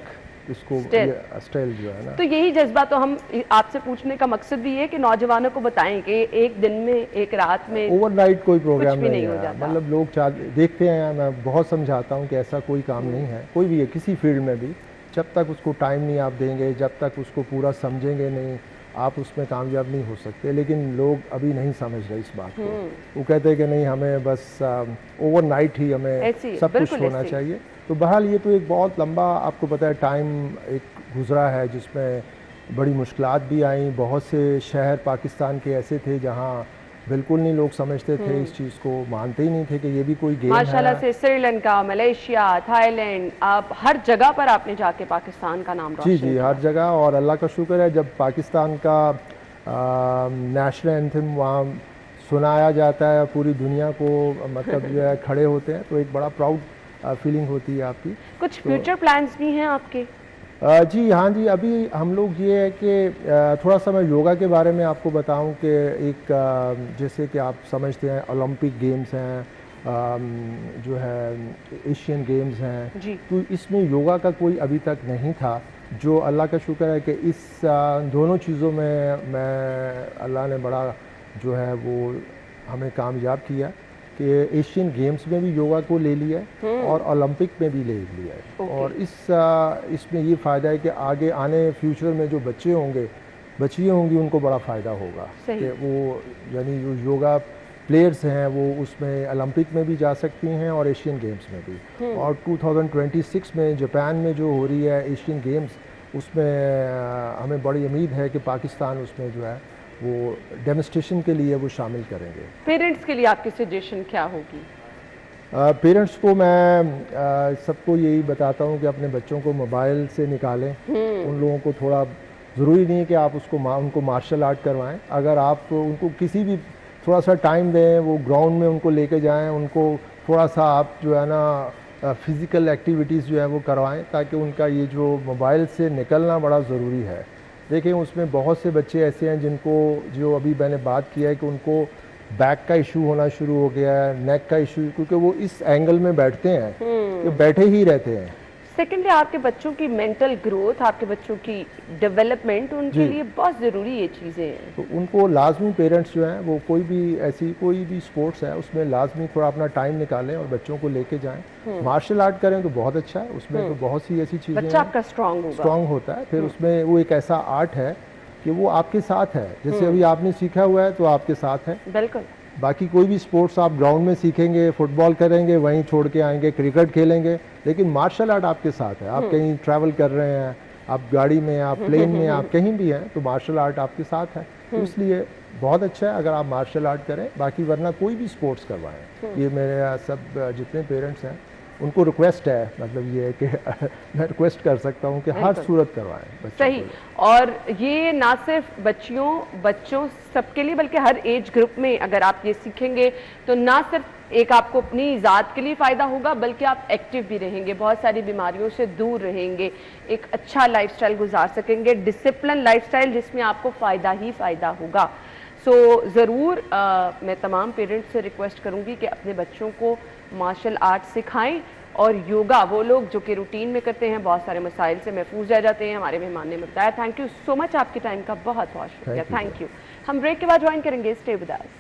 इसको स्टाइल जो है ना। तो यही जज्बा तो हम आपसे पूछने का मकसद भी है कि नौजवानों को बताएं कि एक दिन में, एक रात में ओवरनाइट कोई प्रोग्राम कुछ भी नहीं नहीं हो है। जाता। मतलब लोग देखते हैं, मैं बहुत समझाता हूँ कि ऐसा कोई काम नहीं है, कोई भी है किसी फील्ड में भी, जब तक उसको टाइम नहीं आप देंगे, जब तक उसको पूरा समझेंगे नहीं, आप उसमें कामयाब नहीं हो सकते। लेकिन लोग अभी नहीं समझ रहे इस बात को। वो कहते हैं कि नहीं हमें बस ओवरनाइट ही हमें ऐसी, सब कुछ बिल्कुल होना ऐसी। चाहिए। तो बहरहाल ये तो एक बहुत लंबा आपको पता है टाइम एक गुजरा है जिसमें बड़ी मुश्किलात भी आई। बहुत से शहर पाकिस्तान के ऐसे थे जहाँ बिल्कुल नहीं लोग समझते थे इस चीज़ को, मानते ही नहीं थे कि ये भी कोई गेम माशाल्लाह है। से श्रीलंका, मलेशिया, थाईलैंड, आप हर जगह पर आपने जाके पाकिस्तान का नाम जी रोशन जी, किया। हर जगह। और अल्लाह का शुक्र है जब पाकिस्तान का नेशनल एंथम वहाँ सुनाया जाता है, पूरी दुनिया को मतलब जो है खड़े होते हैं, तो एक बड़ा प्राउड फीलिंग होती है आपकी। कुछ फ्यूचर प्लान्स भी हैं आपके? जी हाँ जी, अभी हम लोग ये है कि थोड़ा सा मैं योगा के बारे में आपको बताऊं कि एक जैसे कि आप समझते हैं ओलंपिक गेम्स हैं, जो है एशियन गेम्स हैं, जी। तो इसमें योगा का कोई अभी तक नहीं था। जो अल्लाह का शुक्र है कि इस दोनों चीज़ों में मैं अल्लाह ने बड़ा जो है वो हमें कामयाब किया कि एशियन गेम्स में भी योगा को ले लिया है और ओलंपिक में भी ले लिया है। और इसमें ये फ़ायदा है कि आगे आने फ्यूचर में जो बच्चे होंगे, बच्चियाँ होंगी, उनको बड़ा फ़ायदा होगा कि वो यानी जो योगा प्लेयर्स हैं वो उसमें ओलंपिक में भी जा सकती हैं और एशियन गेम्स में भी। और 2026 में जापान में जो हो रही है एशियन गेम्स, उसमें हमें बड़ी उम्मीद है कि पाकिस्तान उसमें जो है वो डेमोस्ट्रेशन के लिए वो शामिल करेंगे। पेरेंट्स के लिए आपकी सजेशन क्या होगी? पेरेंट्स को मैं सबको यही बताता हूँ कि अपने बच्चों को मोबाइल से निकालें। उन लोगों को थोड़ा ज़रूरी नहीं है कि आप उनको मार्शल आर्ट करवाएं। अगर आप उनको किसी भी थोड़ा सा टाइम दें, वो ग्राउंड में उनको लेके जाएं, उनको थोड़ा सा आप जो है ना फिज़िकल एक्टिविटीज़ जो है वो करवाएं, ताकि उनका ये जो मोबाइल से निकलना बड़ा ज़रूरी है। देखें उसमें बहुत से बच्चे ऐसे हैं जिनको, जो अभी मैंने बात किया है कि उनको बैक का इशू होना शुरू हो गया है, नेक का इशू, क्योंकि वो इस एंगल में बैठते हैं कि बैठे ही रहते हैं। सेकेंडली, आपके बच्चों की मेंटल ग्रोथ, आपके बच्चों की डेवलपमेंट, उनके लिए बहुत ज़रूरी ये चीज़ें हैं। तो उनको लाजमी पेरेंट्स जो हैं वो कोई भी स्पोर्ट्स है उसमें लाजमी थोड़ा अपना टाइम निकालें और बच्चों को लेके जाएं। मार्शल आर्ट करें तो बहुत अच्छा है, उसमें तो बहुत सी ऐसी चीज़ें बच्चा आपका स्ट्रांग होता है। फिर उसमें वो एक ऐसा आर्ट है कि वो आपके साथ है, जैसे अभी आपने सीखा हुआ है तो आपके साथ है। बिल्कुल। बाकी कोई भी स्पोर्ट्स आप ग्राउंड में सीखेंगे, फुटबॉल करेंगे, वहीं छोड़ के आएंगे, क्रिकेट खेलेंगे, लेकिन मार्शल आर्ट आपके साथ है। आप कहीं ट्रैवल कर रहे हैं, आप गाड़ी में, आप प्लेन में, आप कहीं भी हैं, तो मार्शल आर्ट आपके साथ है। तो इसलिए बहुत अच्छा है अगर आप मार्शल आर्ट करें। बाकी वरना कोई भी स्पोर्ट्स करवाएं। ये मेरे सब जितने पेरेंट्स हैं उनको रिक्वेस्ट है, मतलब ये है कि मैं रिक्वेस्ट कर सकता हूँ कि हर सूरत करवाएं। सही। और ये ना सिर्फ बच्चों सबके लिए, बल्कि हर एज ग्रुप में अगर आप ये सीखेंगे तो ना सिर्फ एक आपको अपनी ज़ात के लिए फ़ायदा होगा, बल्कि आप एक्टिव भी रहेंगे, बहुत सारी बीमारियों से दूर रहेंगे, एक अच्छा लाइफस्टाइल गुजार सकेंगे, डिसिप्लिन लाइफस्टाइल जिसमें आपको फ़ायदा ही फ़ायदा होगा। सो ज़रूर मैं तमाम पेरेंट्स से रिक्वेस्ट करूँगी कि अपने बच्चों को मार्शल आर्ट सिखाएं। और योगा वो लोग जो कि रूटीन में करते हैं बहुत सारे मसाइल से महफूज रह जाते हैं। हमारे मेहमान ने बताया। थैंक यू सो मच, आपके टाइम का बहुत बहुत शुक्रिया। Thank you. हम ब्रेक के बाद ज्वाइन करेंगे। Stay with us.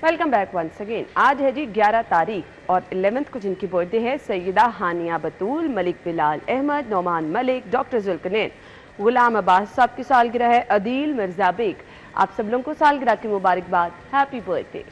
Welcome back once again. आज है जी 11 तारीख और 11th को जिनकी बर्थडे है सैयदा हानिया बतूल, मलिक बिलाल अहमद, नौमान मलिक, डॉक्टर जुल्कनैन, गुलाम अब्बास साहब की सालगिरह है, अदील मिर्जा बेग। आप सब लोगों को सालगिरह की मुबारकबाद। Happy birthday.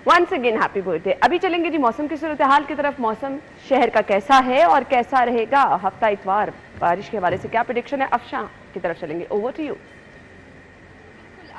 Once again happy birthday. अभी चलेंगे जी मौसम की सूरत हाल की तरफ। मौसम शहर का कैसा है और कैसा रहेगा हफ्ता इतवार, बारिश के हवाले से क्या प्रेडिक्शन है, अफशां की तरफ चलेंगे। Over to you.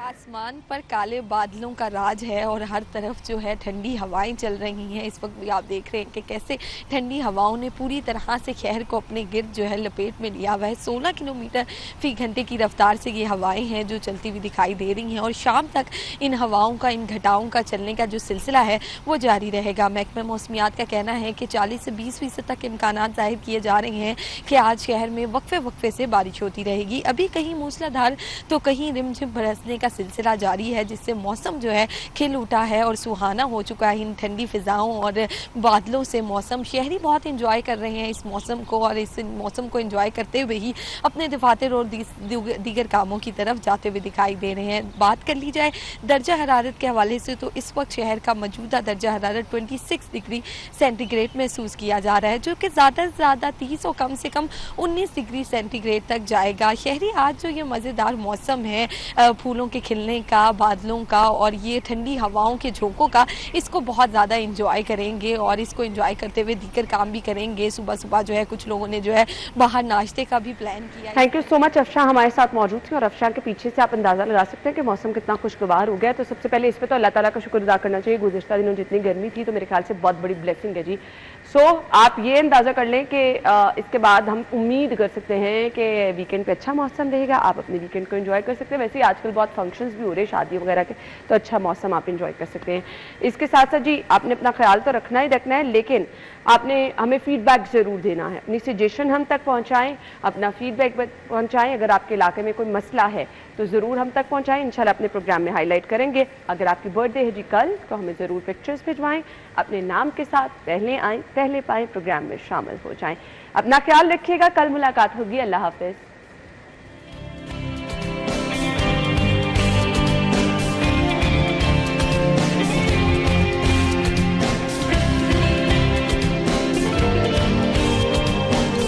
आसमान पर काले बादलों का राज है और हर तरफ जो है ठंडी हवाएं चल रही हैं। इस वक्त भी आप देख रहे हैं कि कैसे ठंडी हवाओं ने पूरी तरह से शहर को अपने गिर्द जो है लपेट में लिया हुआ है। 16 किलोमीटर फी घंटे की रफ्तार से ये हवाएं हैं जो चलती हुई दिखाई दे रही हैं और शाम तक इन हवाओं का, इन घटाओं का चलने का जो सिलसिला है वो जारी रहेगा। महकमा मौसमियात का कहना है कि 40 से 20% तक इम्कान जाहिर किए जा रहे हैं कि आज शहर में वक्फे वक्फे से बारिश होती रहेगी। अभी कहीं मूसलाधार तो कहीं रिमझिम बरसने का सिलसिला जारी है, जिससे मौसम जो है खिल उठा है और सुहाना हो चुका है इन ठंडी फिजाओं और बादलों से। मौसम शहरी बहुत एंजॉय कर रहे हैं इस मौसम को और इस मौसम को एंजॉय करते हुए ही अपने दफातर और दीगर कामों की तरफ जाते हुए दिखाई दे रहे हैं। बात कर ली जाए दर्जा हरारत के हवाले से तो इस वक्त शहर का मौजूदा दर्जा हरारत 26 डिग्री सेंटीग्रेड महसूस किया जा रहा है, जो कि ज़्यादा से ज़्यादा 30 और कम से कम 19 डिग्री सेंटीग्रेड तक जाएगा। शहरी आज जो ये मज़ेदार मौसम है, फूलों के खिलने का, बादलों का और ये ठंडी हवाओं के झोंकों का, इसको बहुत ज़्यादा इंजॉय करेंगे और इसको इंजॉय करते हुए दीगर काम भी करेंगे। सुबह सुबह जो है कुछ लोगों ने जो है बाहर नाश्ते का भी प्लान किया। Thank you so much. Afsha हमारे साथ मौजूद थी और अफशा के पीछे से आप अंदाज़ा लगा सकते हैं कि मौसम कितना खुशगवार हो गया। तो सबसे पहले इस पर तो अल्लाह ताला का शुक्र अदा करना चाहिए। गुज़िश्ता दिनों जितनी गर्मी थी तो मेरे ख्याल से बहुत बड़ी ब्लेसिंग है जी। आप ये अंदाज़ा कर लें कि इसके बाद हम उम्मीद कर सकते हैं कि वीकेंड पे अच्छा मौसम रहेगा, आप अपने वीकेंड को एंजॉय कर सकते हैं। वैसे ही आजकल बहुत फंक्शंस भी हो रहे हैं शादी वगैरह के, तो अच्छा मौसम आप एंजॉय कर सकते हैं। इसके साथ साथ जी आपने अपना ख्याल तो रखना ही रखना है, लेकिन आपने हमें फीडबैक ज़रूर देना है। अपनी सजेशन हम तक पहुँचाएँ, अपना फीडबैक पहुँचाएँ। अगर आपके इलाके में कोई मसला है तो ज़रूर हम तक पहुँचाएँ, इंशाल्लाह अपने प्रोग्राम में हाईलाइट करेंगे। अगर आपकी बर्थडे है जी कल, तो हमें ज़रूर पिक्चर्स भिजवाएँ अपने नाम के साथ, पहले आएँ पहले पाएँ, प्रोग्राम में शामिल हो जाएं। अपना ख्याल रखिएगा, कल मुलाकात होगी। अल्लाह हाफ़िज़।